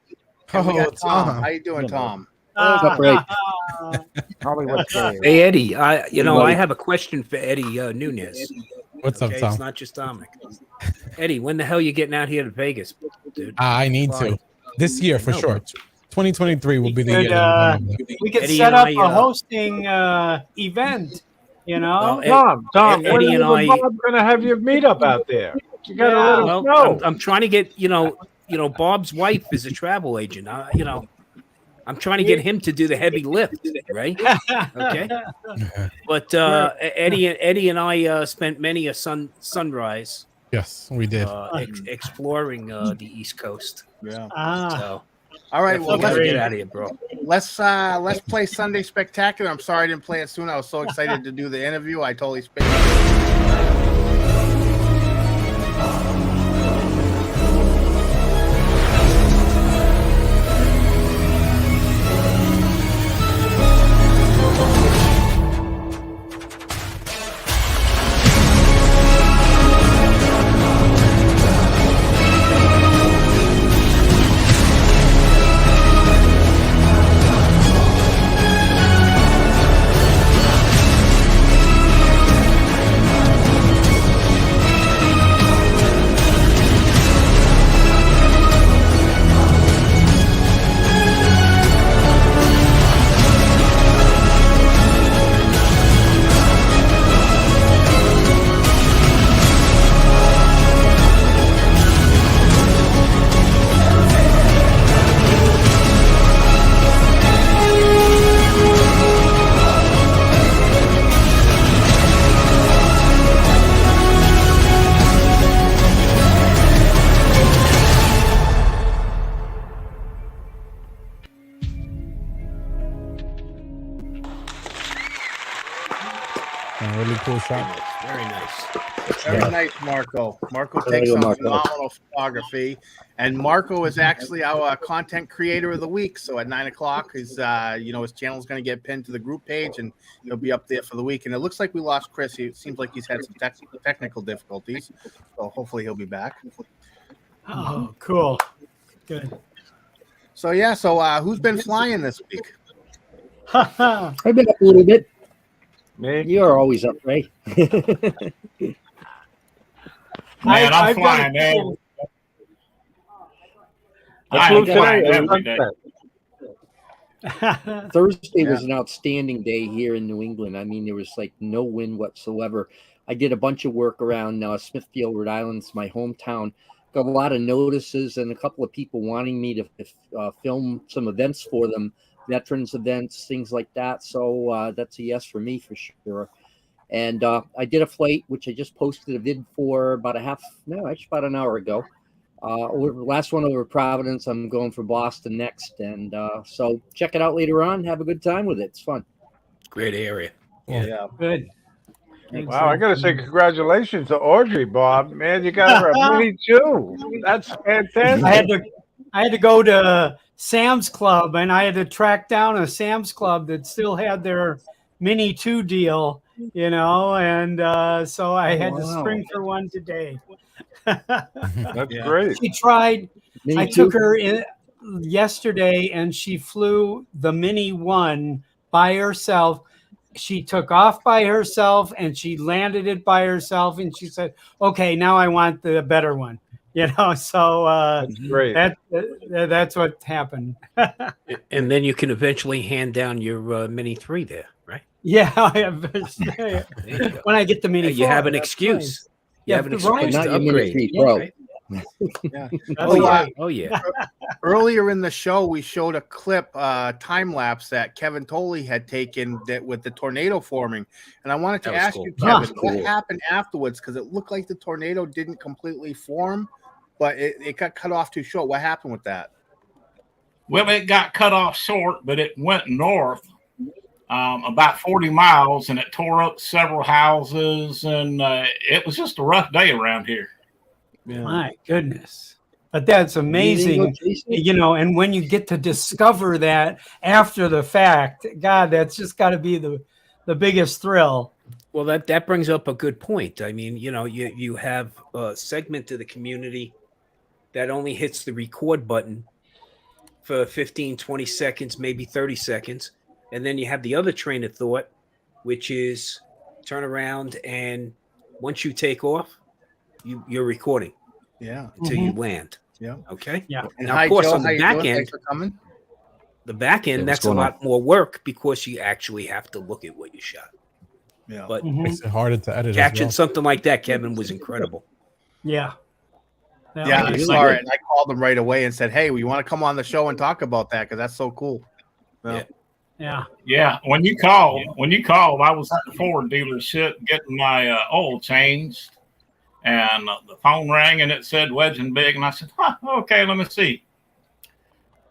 And we got Tom.
Tom.
How you doing, Tom?
What's up, Ray?
Hollywood series.
Hey Eddie, I have a question for Eddie Nunez.
What's up,
Okay,
Tom?
it's not just Dominic. Eddie, when the hell are you getting out here to Vegas, dude?
I need to this year for
No,
sure. 2023 will be the
Could,
year. that I'm going.
We could
Eddie
set
and
up
I,
a hosting event. You know,
Well,
Tom, when
Eddie
is
and I-
Bob going to have your meetup out there? You got to let us
well,
know.
I'm trying to get Bob's wife is a travel agent. I'm trying to get him to do the heavy lift, right? Okay. But Eddie and I spent many a sunrise.
Yes, we did.
Exploring the East Coast.
Yeah.
So
All right. Well,
gotta
let's
get out of here, bro.
let's play Sunday Spectacular. I'm sorry I didn't play it soon. I was so excited to do the interview. I totally spaced.
A really cool shot.
Very nice.
Very nice, Marco. Marco
There
takes
you
some
go, Marco.
phenomenal photography, and Marco is actually our content creator of the week. So at 9 o'clock, his his channel is going to get pinned to the group page, and he'll be up there for the week. And it looks like we lost Chris. It seems like he's had some technical difficulties, so hopefully he'll be back.
Oh, cool. Good.
So yeah, who's been flying this week?
I've been up a little bit.
Me?
You're always up, Ray.
Man, I'm
I've done
flying,
a
man.
couple-
I
I
flew
am flying
today.
every day.
Thursday was an outstanding day here in New England. I mean, there was like no wind whatsoever. I did a bunch of work around Smithfield, Rhode Island. It's my hometown. Got a lot of notices and a couple of people wanting me to film some events for them, veterans events, things like that. So that's a yes for me for sure. And I did a flight, which I just posted a vid for about an hour ago. Last one over Providence. I'm going for Boston next. And so check it out later on. Have a good time with it. It's fun.
Great area.
Yeah.
Good.
Wow, I gotta say congratulations to Audrey, Bob. Man, you got her a Mini too. That's fantastic.
I had to go to Sam's Club, and I had to track down a Sam's Club that still had their Mini 2 deal, and so I had to spring for one today.
That's great.
She tried.
Mini
I
two?
took her in yesterday, and she flew the Mini 1 by herself. She took off by herself, and she landed it by herself, and she said, "Okay, now I want the better one." So
That's great.
that's what happened.
And then you can eventually hand down your Mini 3 there, right?
Yeah,
There you go.
when I get the Mini,
You
4,
have an
that's
excuse.
nice.
You have an excuse
Not
to
your Mini
upgrade.
3 Pro.
Right?
Yeah.
That's
Oh,
right.
Oh yeah.
Earlier in the show, we showed a clip, time lapse that Kevin Tolley had taken with the tornado forming, and I wanted to
That was
ask
cool.
you, Kevin,
That's
what
cool.
happened afterwards? Because it looked like the tornado didn't completely form, but it got cut off too short. What happened with that?
Well, it got cut off short, but it went north about 40 miles, and it tore up several houses, and it was just a rough day around here.
My goodness. But that's amazing, and when you get to discover that after the fact, God, that's just got to be the biggest thrill.
Well, that brings up a good point. I mean, you have a segment of the community that only hits the record button for 15, 20 seconds, maybe 30 seconds. And then you have the other train of thought, which is turn around, and once you take off, you're recording.
Yeah.
Until you land.
Yeah.
Okay.
Yeah.
And
Now,
hi,
of course,
Joe.
on
How
the
you
back
doing?
end,
Thanks for coming.
that's a lot more work because you actually have to look at what you shot.
Yeah.
But
Makes it harder to edit.
catching
as well.
something like that, Kevin, was incredible.
Yeah.
Yeah, I
really
saw
good.
it, and I called him right away and said, "Hey, we want to come on the show and talk about that because that's so cool."
Yeah.
Yeah.
Yeah, when you called, I was at the Ford dealership getting my oil changed, and the phone rang and it said Wedge and Big, and I said, okay, let me see.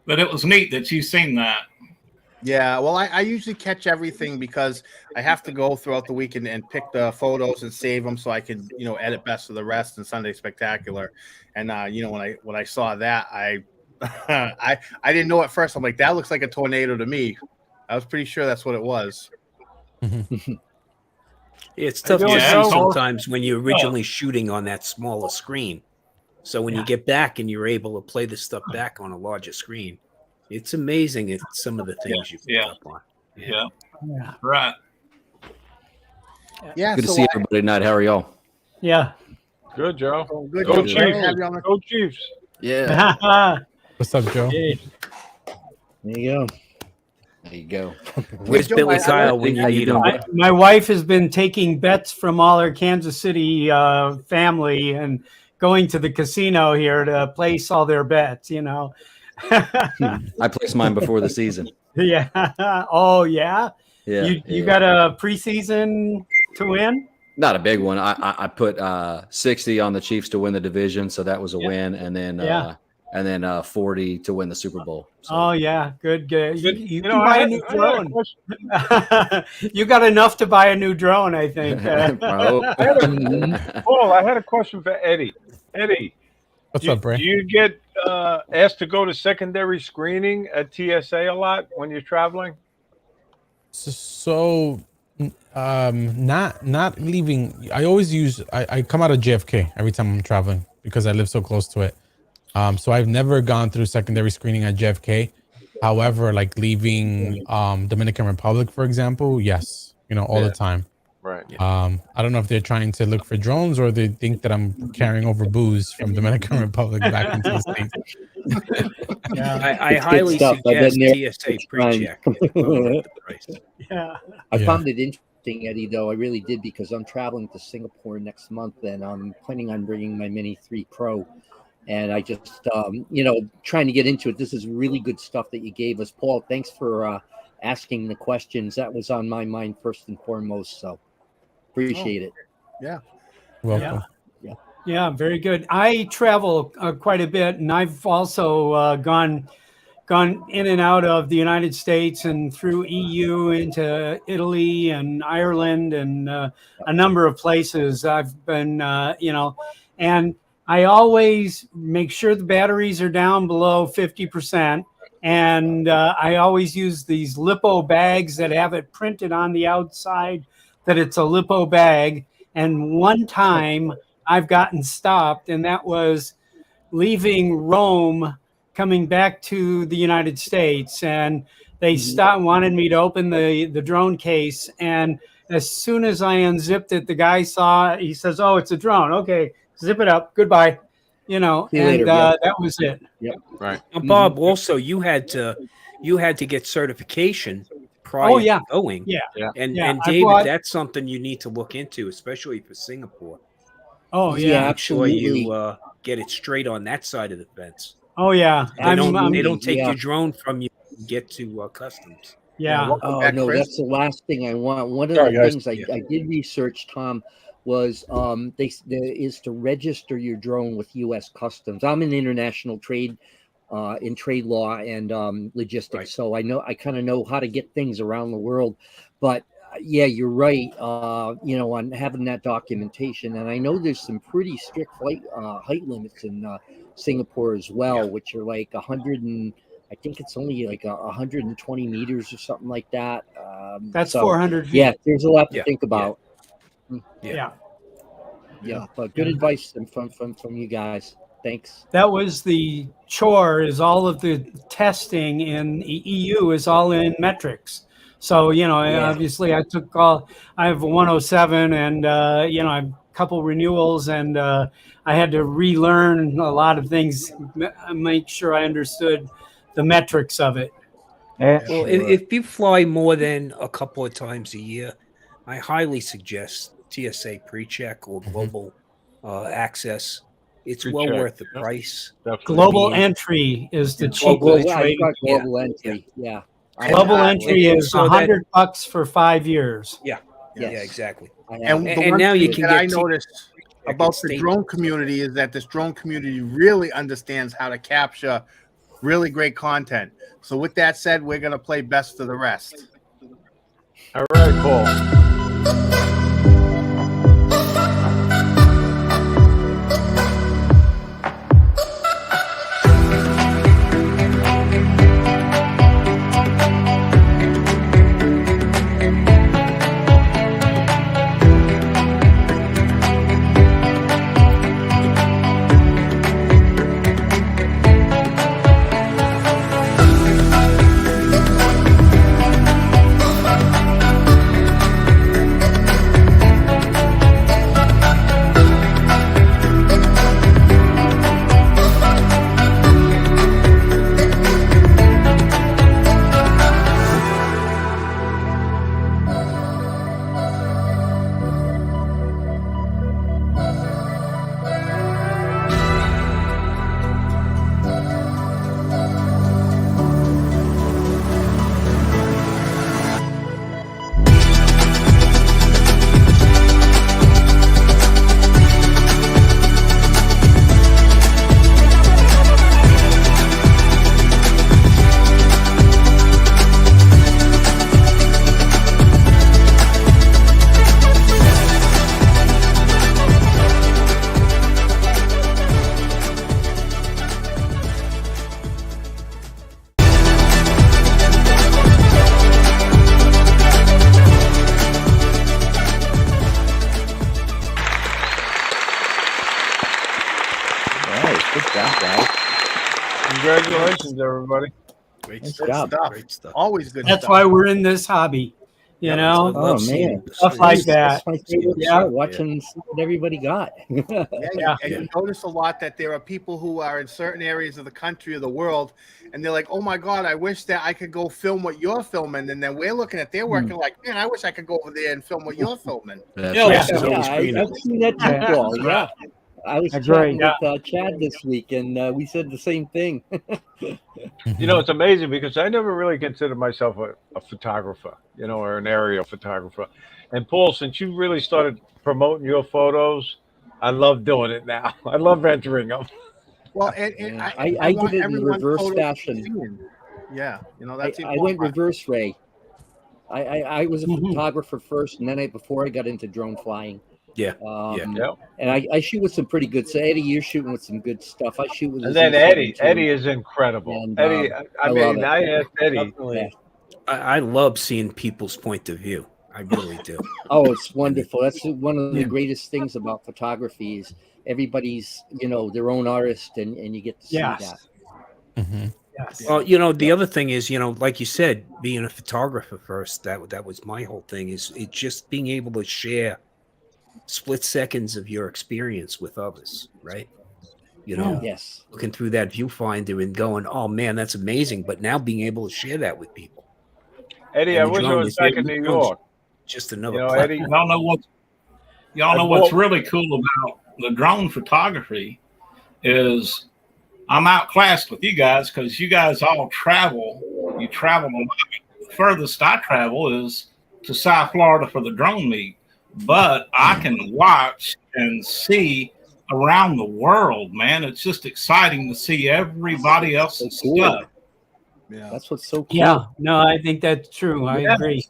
But it was neat that you seen that.
Yeah, well, I usually catch everything because I have to go throughout the weekend and pick the photos and save them so I can, edit Best of the Rest and Sunday Spectacular. And when I saw that, I I didn't know at first. I'm like, that looks like a tornado to me. I was pretty sure that's what it was.
It's tough to
Yeah.
see sometimes when you're originally shooting on that smaller screen. So when you get back and you're able to play the stuff back on a larger screen, it's amazing at some of the things you pick up on.
Yeah.
Yeah.
Right.
Yeah,
Good to
so
see everybody tonight. How are y'all?
Yeah.
Good, Joe.
Good.
Go
Joe.
Chiefs.
Glad to have you on the-
Go Chiefs.
Yeah.
What's up, Joe?
There you go.
There you go.
Where's
Joe,
Billy
I-
Kyle when you
How you
need him?
doing?
My wife has been taking bets from all her Kansas City family and going to the casino here to place all their bets,
I placed mine before the season.
Yeah. Oh, yeah.
Yeah.
You got a preseason to win?
Not a big one. I put 60 on the Chiefs to win the division, so that was a win. And then and then 40 to win the Super Bowl. So.
Oh yeah, good. You
You
can
know,
buy
I
a
had,
new
I had a
drone.
question.
You got enough to buy a new drone, I think.
Bro.
Paul, I had a question for Eddie. Eddie,
What's up, Bray?
do you get asked to go to secondary screening at TSA a lot when you're traveling?
So, not leaving. I always use. I come out of JFK every time I'm traveling because I live so close to it. So I've never gone through secondary screening at JFK. However, like leaving Dominican Republic, for example, yes, all the time.
Right.
I don't know if they're trying to look for drones or they think that I'm carrying over booze from Dominican Republic back into the States.
Yeah.
I highly suggest TSA pre-check. It's well worth the price.
Yeah.
I found it interesting, Eddie, though. I really did, because I'm traveling to Singapore next month, and I'm planning on bringing my Mini 3 Pro. And I just, trying to get into it. This is really good stuff that you gave us. Paul, thanks for asking the questions. That was on my mind first and foremost. So appreciate it.
Yeah.
Welcome.
Yeah, very good. I travel quite a bit, and I've also gone in and out of the United States and through EU into Italy and Ireland and a number of places. I've been, and I always make sure the batteries are down below 50%. And I always use these lipo bags that have it printed on the outside that it's a lipo bag. And one time I've gotten stopped, and that was leaving Rome, coming back to the United States. And they wanted me to open the drone case. And as soon as I unzipped it, the guy saw, he says, "Oh, it's a drone. Okay, zip it up. Goodbye." That was it.
Yep.
Right.
Bob, also you had to get certification prior to going.
Yeah.
And David, that's something you need to look into, especially for Singapore.
Oh yeah.
Make sure you get it straight on that side of the fence.
Oh yeah.
They don't take your drone from you and get to customs.
Yeah.
Oh no, that's the last thing I want. One of the things I did research, Tom, was is to register your drone with U.S. Customs. I'm in international trade, in trade law and logistics, so I kind of know how to get things around the world. But yeah, you're right. On having that documentation, and I know there's some pretty strict height limits in Singapore as well, which are like 100 and I think it's only like 120 meters or something like that.
That's 400 feet.
Yeah, there's a lot to think about.
Yeah.
But good advice from you guys. Thanks.
That was the chore, is all of the testing in the EU is all in metrics. So, obviously I have a 107 and, I have a couple renewals, and I had to relearn a lot of things, make sure I understood the metrics of it.
Yeah.
Well, if you fly more than a couple of times a year, I highly suggest TSA pre-check or global access. It's well worth the price.
Global entry is the cheapest.
Global entry. Yeah.
Global entry is $100 for 5 years.
Yeah. Yeah, exactly.
And now you can. I noticed about the drone community is that this drone community really understands how to capture really great content. So with that said, we're gonna play best of the rest.
All right, Paul.
Good job, guys.
Congratulations, everybody.
Great
Nice
stuff.
job.
Great stuff. Always good
That's
stuff.
why we're in this hobby. You
I
know,
love seeing
man.
stuff like that.
That's my favorite
Yeah.
part, watching see what everybody got.
Yeah, and you notice a lot that there are people who are in certain areas of the country or the world, and they're like, "Oh my God, I wish that I could go film what you're filming." And then we're looking at their work and like, "Man, I wish I could go over there and film what you're filming."
That's
Yeah,
right.
I've seen that too, Paul. Yeah. I was
Agree.
chatting with Chad this week, and we said the same thing.
You know, it's amazing because I never really considered myself a photographer, you know, or an aerial photographer. And Paul, since you really started promoting your photos, I love doing it now. I love entering them.
Well, and
Yeah.
I
I
want
did it in
everyone's
reverse
photos to be
fashion.
seen. Yeah, you know that's the
I
important
went
part.
reverse, Ray. I was a photographer first, and then before I got into drone flying.
Yeah.
And I shoot with some pretty good. So Eddie, you're shooting with some good stuff. I shoot with.
And
a
then
Z72.
Eddie is incredible.
And,
Eddie, I
love
mean,
it.
I asked Eddie.
Yeah.
I love seeing people's point of view. I really do.
Oh, it's wonderful. That's one of the greatest things about photography is everybody's, their own artist, and you get to see that.
Yes.
Well, the other thing is, like you said, being a photographer first, that was my whole thing, is it just being able to share split seconds of your experience with others, right?
Yes.
Looking through that viewfinder and going, oh man, that's amazing. But now being able to share that with people.
Eddie,
And
I
the
wish I
drone
was
is-
back in
the
New
drone's
York.
Just another
You know,
platform.
Eddie,
Y'all know what's really cool about the drone photography is I'm outclassed with you guys because you guys all travel. You travel a lot. The furthest I travel is to South Florida for the drone meet, but I can watch and see around the world, man. It's just exciting to see everybody else's stuff.
Yeah. That's what's so cool.
Yeah. No, I think that's true. I agree.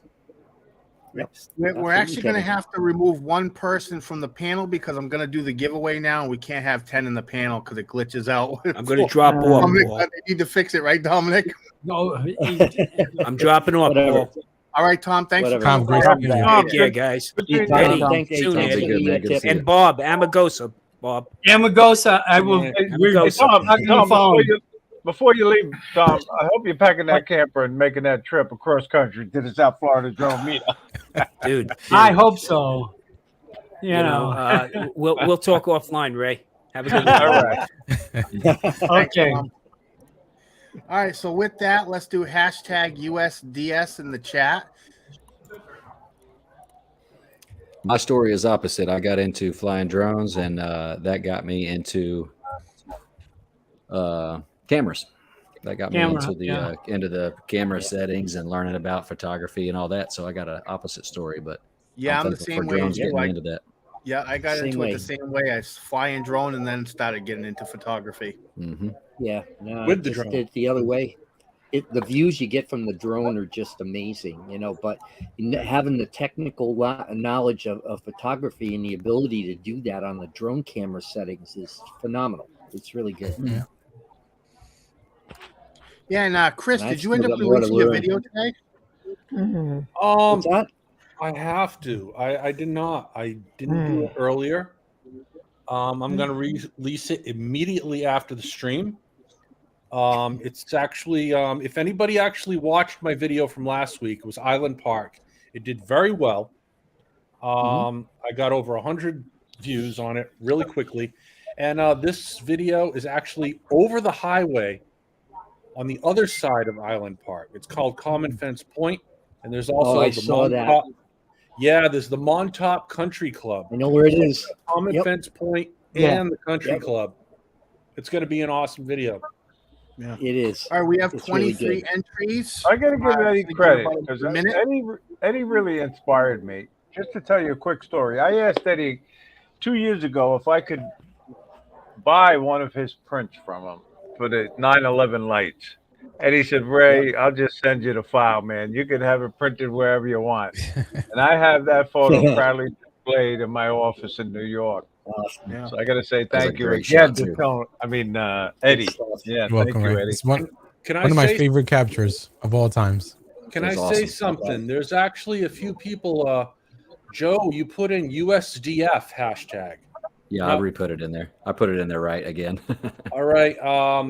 We're actually going to have to remove one person from the panel because I'm going to do the giveaway now, and we can't have 10 in the panel because it glitches out.
I'm going to drop off.
Dominic,
Paul.
I need to fix it, right, Dominic?
No,
I'm dropping off, Paul.
All right, Tom. Thanks
Whatever.
for coming.
Tom, great
Tom,
seeing you.
Take care, guys.
Good
Eddie,
Thanks,
soon,
thanks,
Eddie.
good, man. Good to see you.
And Bob, Amagosa, Bob.
Amagosa, I will.
Yeah,
We're
Amagosa.
talking
Tom,
on the phone.
before you leave, Tom, I hope you're packing that camper and making that trip across country to the South Florida drone meetup.
Dude.
I hope so. You know.
We'll talk offline, Ray. Have a good one.
All right.
Okay.
Tom. All right, so with that, let's do hashtag USDS in the chat.
My story is opposite. I got into flying drones, and that got me into cameras. That got me into the camera settings and learning about photography and all that. So I got an opposite story, but
Yeah, I'm the same way as you.
getting me into that.
Yeah, I got
Same
into
way.
it the same way. I fly in drone and then started getting into photography.
Mm-hmm.
Yeah. No,
With
I
the
just
drone.
did it the other way. The views you get from the drone are just amazing, but having the technical knowledge of photography and the ability to do that on the drone camera settings is phenomenal. It's really good.
Yeah.
Yeah, and Chris,
And I
did you end
still
up
got more to
releasing a
learn.
video today?
What's that?
I have to. I did not. I didn't do it earlier. I'm going to release it immediately after the stream. It's actually, if anybody actually watched my video from last week, it was Island Park. It did very well. I got over 100 views on it really quickly. And this video is actually over the highway on the other side of Island Park. It's called Common Fence Point. And there's also
I
the
saw that.
Montauk. Yeah, there's the Montauk Country Club.
I know where it is.
Common
Yep.
Fence Point
Yeah.
and the Country
Yep.
Club. It's going to be an awesome video.
It is.
All right, we have
It's really
23
good.
entries.
I got to give Eddie
Think
credit
about
because
a minute.
Eddie really inspired me. Just to tell you a quick story, I asked Eddie 2 years ago if I could buy one of his prints from him for the 9/11 lights. And he said, Ray, I'll just send you the file, man. You can have it printed wherever you want. And I have that photo proudly displayed in my office in New York.
Awesome.
Yeah.
So I got to say
That's a
thank you
great
again
shot,
to
too.
Tony. Eddie.
Good stuff.
Yeah,
You're
thank
welcome,
you,
Ray.
Eddie.
It's one
Can I
of my
say
favorite captures of all times.
Can I
That's
say
awesome.
something? There's actually a few people. Joe, you put in USDF hashtag.
Yeah, I re-put it in there. I put it in there right again.
All right.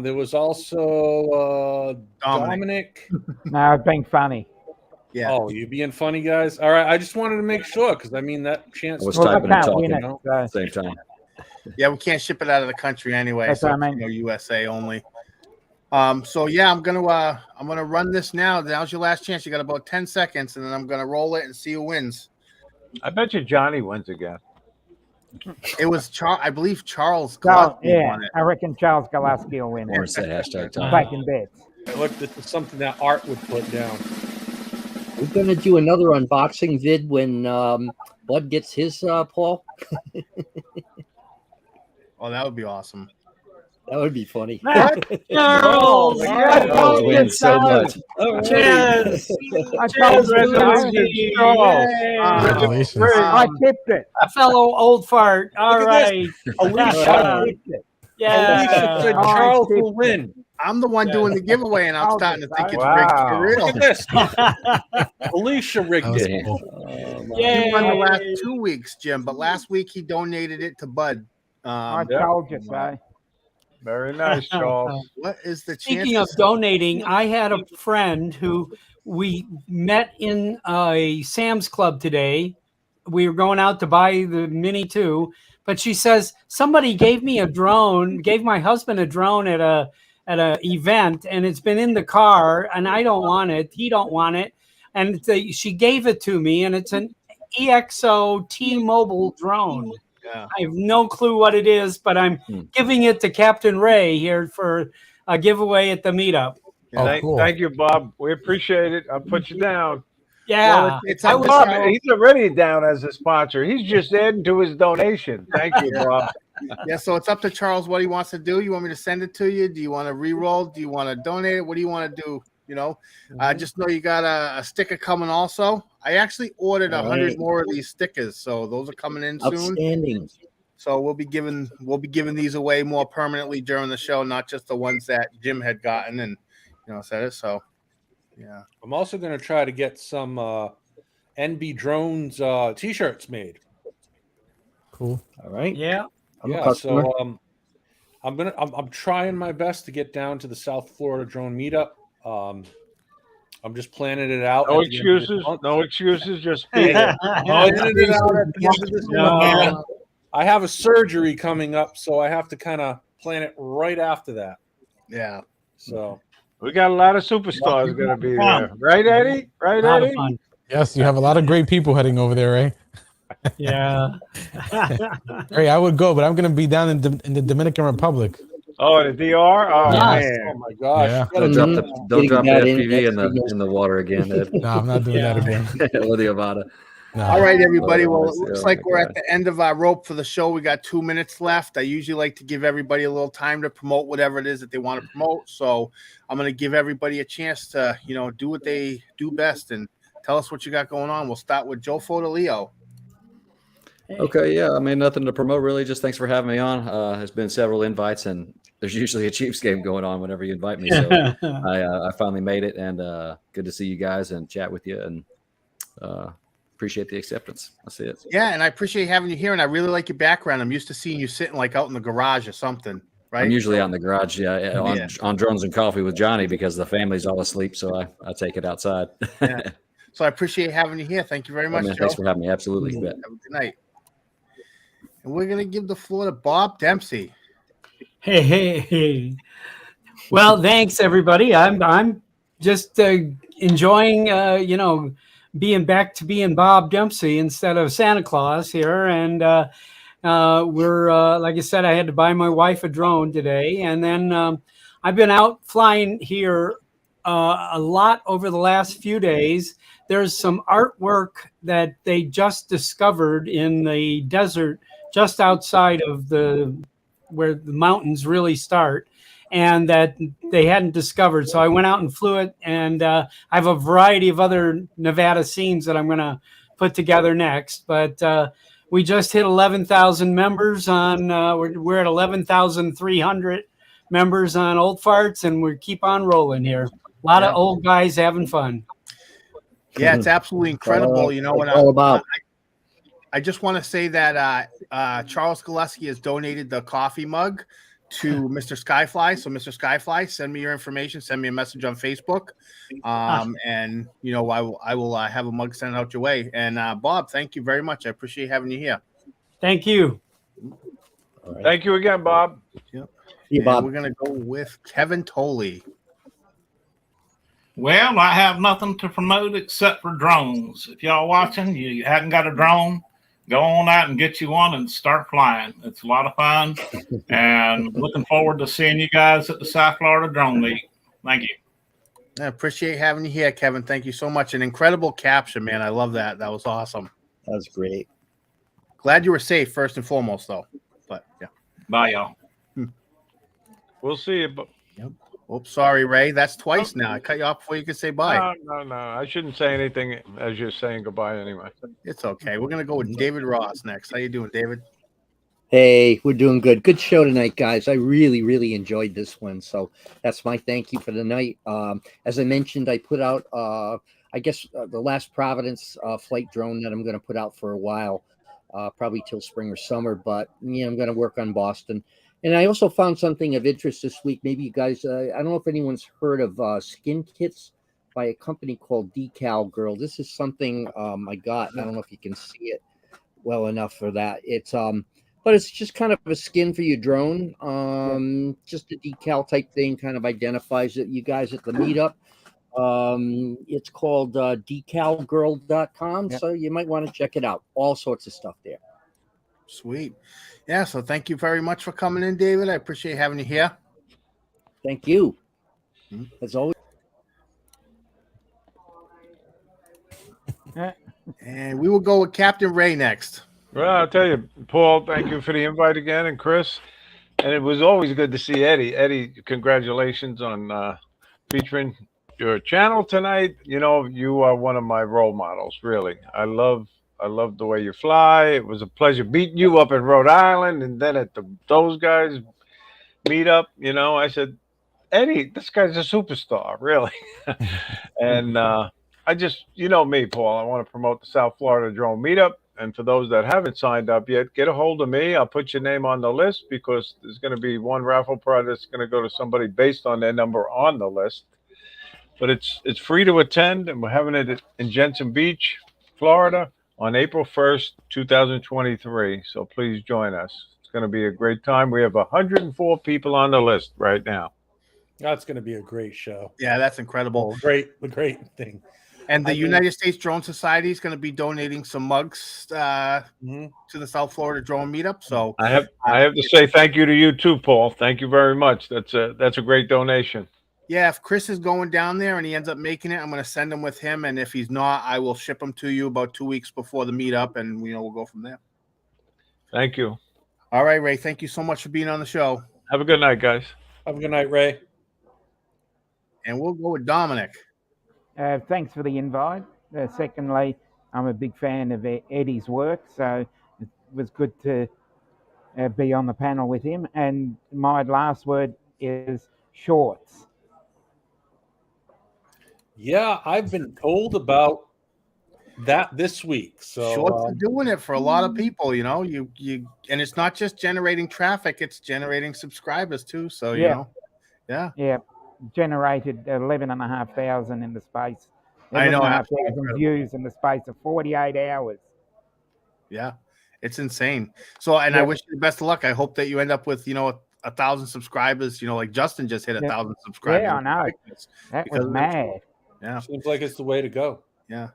There was also Dominic.
No, being funny.
Yeah.
Oh, you being funny, guys? All right. I just wanted to make sure because I mean that chance.
I was
Well, I
typing and
can't win
talking
it.
at the same time.
Yeah, we can't ship it out of the country anyway.
That's
So
what I mean.
USA only. So yeah, I'm gonna run this now. Now's your last chance. You got about 10 seconds, and then I'm gonna roll it and see who wins.
I bet you Johnny wins again.
It was I believe Charles
Charles,
Gillespie
yeah,
won it.
I reckon Charles Gillespie will win
Or
it.
say hashtag time.
Taking bets.
Look, this is something that Art would put down.
We're gonna do another unboxing vid when Bud gets his Paul.
Oh, that would be awesome.
That would be funny.
Charles,
Charles wins so much.
Cheers.
I told you,
Congratulations.
I tipped it.
A fellow old fart. All
Look at
right.
Alicia.
I tipped it.
Alicia said
Yeah.
Charles will win.
I'm the one doing the giveaway, and I'm
Oh,
starting to think it's
wow.
rigged for real.
Look at this. Alicia rigged
That was
it.
cool.
He won the last
Yay.
2 weeks, Jim, but last week he donated it to Bud.
I told you so.
Very nice, Charles.
What is the chance?
Speaking of donating, I had a friend who we met in a Sam's Club today. We were going out to buy the Mini 2, but she says somebody gave me a drone, gave my husband a drone at a event, and it's been in the car, and I don't want it. He don't want it, and she gave it to me, and it's an EXO T-Mobile drone.
Yeah.
I have no clue what it is, but I'm giving it to Captain Ray here for a giveaway at the meetup.
Oh,
thank,
cool.
thank you, Bob. We appreciate it. I'll put you down.
Yeah.
Well, it's
I
up
was-
to
Bob,
Charles.
he's already down as a sponsor. He's just adding to his donation. Thank you, Bob.
Yeah, so it's up to Charles what he wants to do. You want me to send it to you? Do you want to re-roll? Do you want to donate it? What do you want to do? You know, just know you got a sticker coming also. I actually ordered 100
Right.
more of these stickers, so those are coming in soon.
Outstanding.
So we'll be giving these away more permanently during the show, not just the ones that Jim had gotten and said it. So yeah.
I'm also going to try to get some NB Drones t-shirts made.
Cool.
All right.
Yeah.
I'm a
Yeah,
customer.
so I'm trying my best to get down to the South Florida Drone Meetup. I'm just planning it out.
No
at the end of this
excuses.
month.
No excuses. Just be there.
Planning it out at the end of this month. I have a surgery coming up, so I have to kind of plan it right after that.
Yeah.
So
We got a lot of superstars going to be there. Right, Eddie? Right,
A lot of
Eddie?
fun.
Yes, you have a lot of great people heading over there, Ray.
Yeah.
Ray, I would go, but I'm going to be down in the Dominican Republic.
Oh, the DR? Oh,
Yes.
man.
oh my gosh.
Yeah.
Don't drop the
Getting
don't drop the
that in
FPV in
next
the water again, Ed.
No, I'm not doing that again.
Or the Avada.
No.
All right, everybody. Well, it
Oh,
looks
my
like we're
God.
at the end of our rope for the show. We got 2 minutes left. I usually like to give everybody a little time to promote whatever it is that they want to promote. So I'm going to give everybody a chance to, do what they do best and tell us what you got going on. We'll start with Joe Fodolio.
Okay, yeah. I mean, nothing to promote really. Just thanks for having me on. There's been several invites, and there's usually a Chiefs game going on whenever you invite me. So I finally made it, and good to see you guys and chat with you, and appreciate the acceptance. That's it.
Yeah, and I appreciate having you here, and I really like your background. I'm used to seeing you sitting like out in the garage or something, right?
I'm usually out in the garage, on,
Yeah.
on drones and coffee with Johnny because the family's all asleep, so I take it outside.
Yeah. So I appreciate having you here. Thank you very much,
Man,
Joe.
thanks for having me. Absolutely. You bet.
Have a good night. And we're going to give the floor to Bob Dempsey.
Hey. Well, thanks everybody. I'm just enjoying, being back to being Bob Dempsey instead of Santa Claus here. And we're like I said, I had to buy my wife a drone today, and then I've been out flying here a lot over the last few days. There's some artwork that they just discovered in the desert just outside of where the mountains really start, and that they hadn't discovered. So I went out and flew it, and I have a variety of other Nevada scenes that I'm going to put together next. But we just hit 11,000 members on, we're at 11,300 members on Old Farts, and we keep on rolling here. A lot of old guys having fun.
Yeah, it's absolutely incredible.
It's all about.
I just want to say that Charles Gillespie has donated the coffee mug to Mr. Skyfly. So, Mr. Skyfly, send me your information. Send me a message on Facebook, and I will have a mug sent out your way. And Bob, thank you very much. I appreciate having you here.
Thank you.
Right. Thank you again, Bob.
Yep.
Yeah, Bob.
We're gonna go with Kevin Tolley.
Well, I have nothing to promote except for drones. If y'all watching, you hadn't got a drone, go on out and get you one and start flying. It's a lot of fun, and looking forward to seeing you guys at the South Florida Drone Meet. Thank you.
I appreciate having you here, Kevin. Thank you so much. An incredible caption, man. I love that. That was awesome.
That was great.
Glad you were safe, first and foremost, though. But yeah.
Bye, y'all.
We'll see you.
Yep. Oops, sorry, Ray. That's twice now. I cut you off before you could say bye.
No. I shouldn't say anything as you're saying goodbye anyway.
It's okay. We're gonna go with David Ross next. How you doing, David?
Hey, we're doing good. Good show tonight, guys. I really, really enjoyed this one. So that's my thank you for the night. As I mentioned, I put out, I guess, the last Providence flight drone that I'm going to put out for a while, probably till spring or summer. But yeah, I'm going to work on Boston. And I also found something of interest this week. Maybe you guys, I don't know if anyone's heard of skin kits by a company called Decal Girl. This is something I got. I don't know if you can see it well enough for that. It's but it's just kind of a skin for your drone. Just a decal type thing, kind of identifies it. You guys at the meetup. It's called decalgirl.com. So you might want to check it out. All sorts of stuff there.
Sweet. Yeah, so thank you very much for coming in, David. I appreciate having you here.
Thank you. As always.
And we will go with Captain Ray next.
Well, I'll tell you, Paul, thank you for the invite again, and Chris. And it was always good to see Eddie. Eddie, congratulations on featuring your channel tonight. You know, you are one of my role models, really. I love the way you fly. It was a pleasure meeting you up in Rhode Island, and then at those guys meet up. You know, I said, Eddie, this guy's a superstar, really. And I just, you know me, Paul, I want to promote the South Florida Drone Meetup. And for those that haven't signed up yet, get a hold of me. I'll put your name on the list because there's going to be one raffle prize that's going to go to somebody based on their number on the list. But it's free to attend, and we're having it in Jensen Beach, Florida, on April 1st, 2023. So please join us. It's going to be a great time. We have 104 people on the list right now.
That's going to be a great show.
Yeah, that's incredible.
Great thing.
And the United States Drone Society is going to be donating some mugs to the South Florida Drone Meetup. So
I have to say thank you to you too, Paul. Thank you very much. That's a great donation.
Yeah, if Chris is going down there and he ends up making it, I'm going to send him with him. And if he's not, I will ship him to you about 2 weeks before the meetup, and we'll go from there.
Thank you.
All right, Ray. Thank you so much for being on the show.
Have a good night, guys.
Have a good night, Ray.
And we'll go with Dominic.
Thanks for the invite. Secondly, I'm a big fan of Eddie's work, so it was good to be on the panel with him. And my last word is shorts.
Yeah, I've been told about that this week. So
Shorts are doing it for a lot of people, you know. You and it's not just generating traffic, it's generating subscribers too. So you know. Yeah.
Generated 11,500 in the space.
I know,
11,500 views in the space of 48 hours.
Yeah, it's insane. So, and I wish you the best of luck. I hope that you end up with 1,000 subscribers. Like Justin just hit 1,000 subscribers.
Yeah, I know. That was mad.
Yeah,
seems like it's the way to go.
Yeah.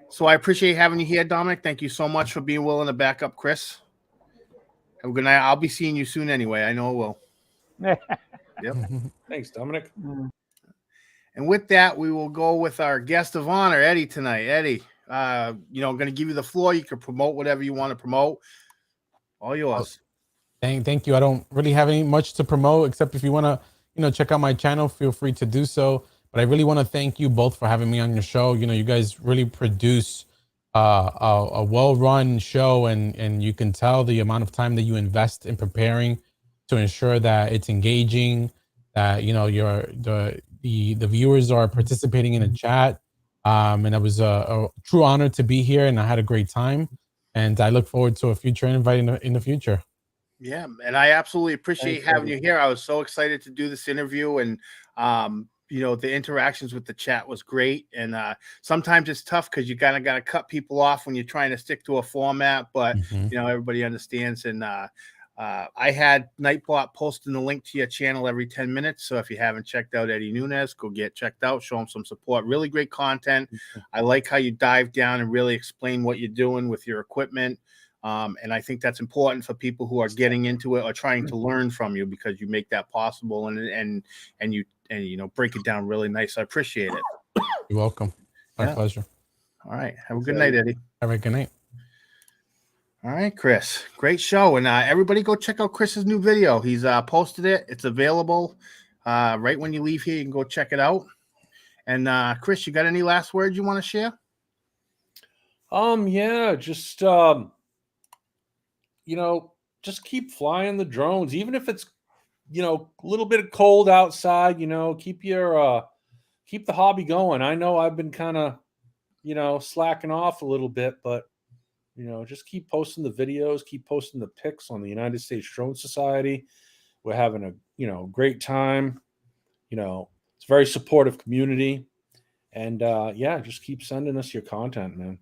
So
I appreciate having you here, Dominic. Thank you so much for being willing to back up Chris. Have a good night. I'll be seeing you soon anyway. I know I will. Yep.
Thanks, Dominic.
And with that, we will go with our guest of honor, Eddie, tonight. Eddie, I'm going to give you the floor. You can promote whatever you want to promote. All yours.
Thank you. I don't really have any much to promote, except if you want to, check out my channel, feel free to do so. But I really want to thank you both for having me on your show. You guys really produce a well-run show, and you can tell the amount of time that you invest in preparing to ensure that it's engaging, that the viewers are participating in the chat. And it was a true honor to be here, and I had a great time. And I look forward to a future invite in the future.
Yeah, and I absolutely appreciate having you here. I was so excited to do this interview, and you know, the interactions with the chat was great. And sometimes it's tough because you kind of got to cut people off when you're trying to stick to a format, but you know, everybody understands. And I had Nightbot posting the link to your channel every 10 minutes. So if you haven't checked out Eddie Nunez, go get checked out, show him some support. Really great content. I like how you dive down and really explain what you're doing with your equipment. And I think that's important for people who are getting into it or trying to learn from you, because you make that possible, and you you know, break it down really nice. I appreciate it.
You're welcome. My pleasure.
All right. Have a good night, Eddie.
Have a good night.
All right, Chris. Great show. And everybody go check out Chris's new video. He's posted it. It's available right when you leave here. You can go check it out. And Chris, you got any last words you want to share?
Yeah, just you know, just keep flying the drones, even if it's, you know, a little bit of cold outside. You know, keep your keep the hobby going. I know I've been kind of, you know, slacking off a little bit, but you know, just keep posting the videos, keep posting the pics on the United States Drone Society. We're having a, you know, great time. You know, it's a very supportive community, and yeah, just keep sending us your content, man.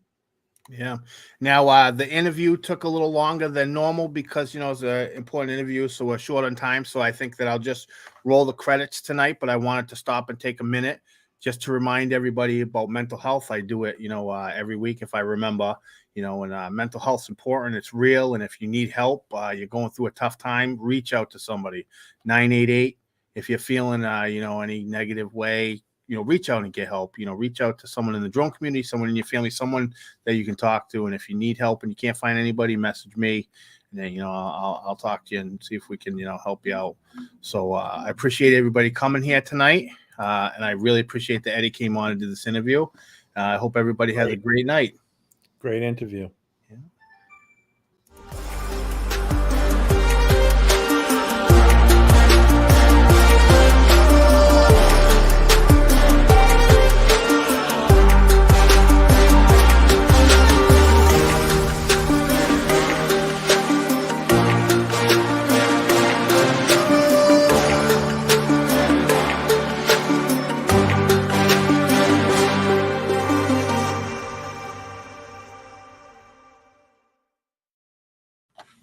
Yeah. Now, the interview took a little longer than normal because, you know, it's an important interview, so we're short on time. So I think that I'll just roll the credits tonight, but I wanted to stop and take a minute just to remind everybody about mental health. I do it, you know, every week if I remember, you know, and mental health's important. It's real. And if you need help, you're going through a tough time, reach out to somebody. 988. If you're feeling, you know, any negative way, you know, reach out and get help. You know, reach out to someone in the drone community, someone in your family, someone that you can talk to. And if you need help and you can't find anybody, message me, and then, you know, I'll talk to you and see if we can, you know, help you out. So I appreciate everybody coming here tonight, and I really appreciate that Eddie came on and did this interview. I hope everybody has a great night.
Great interview.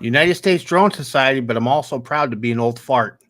United States Drone Society, but I'm also proud to be an old fart.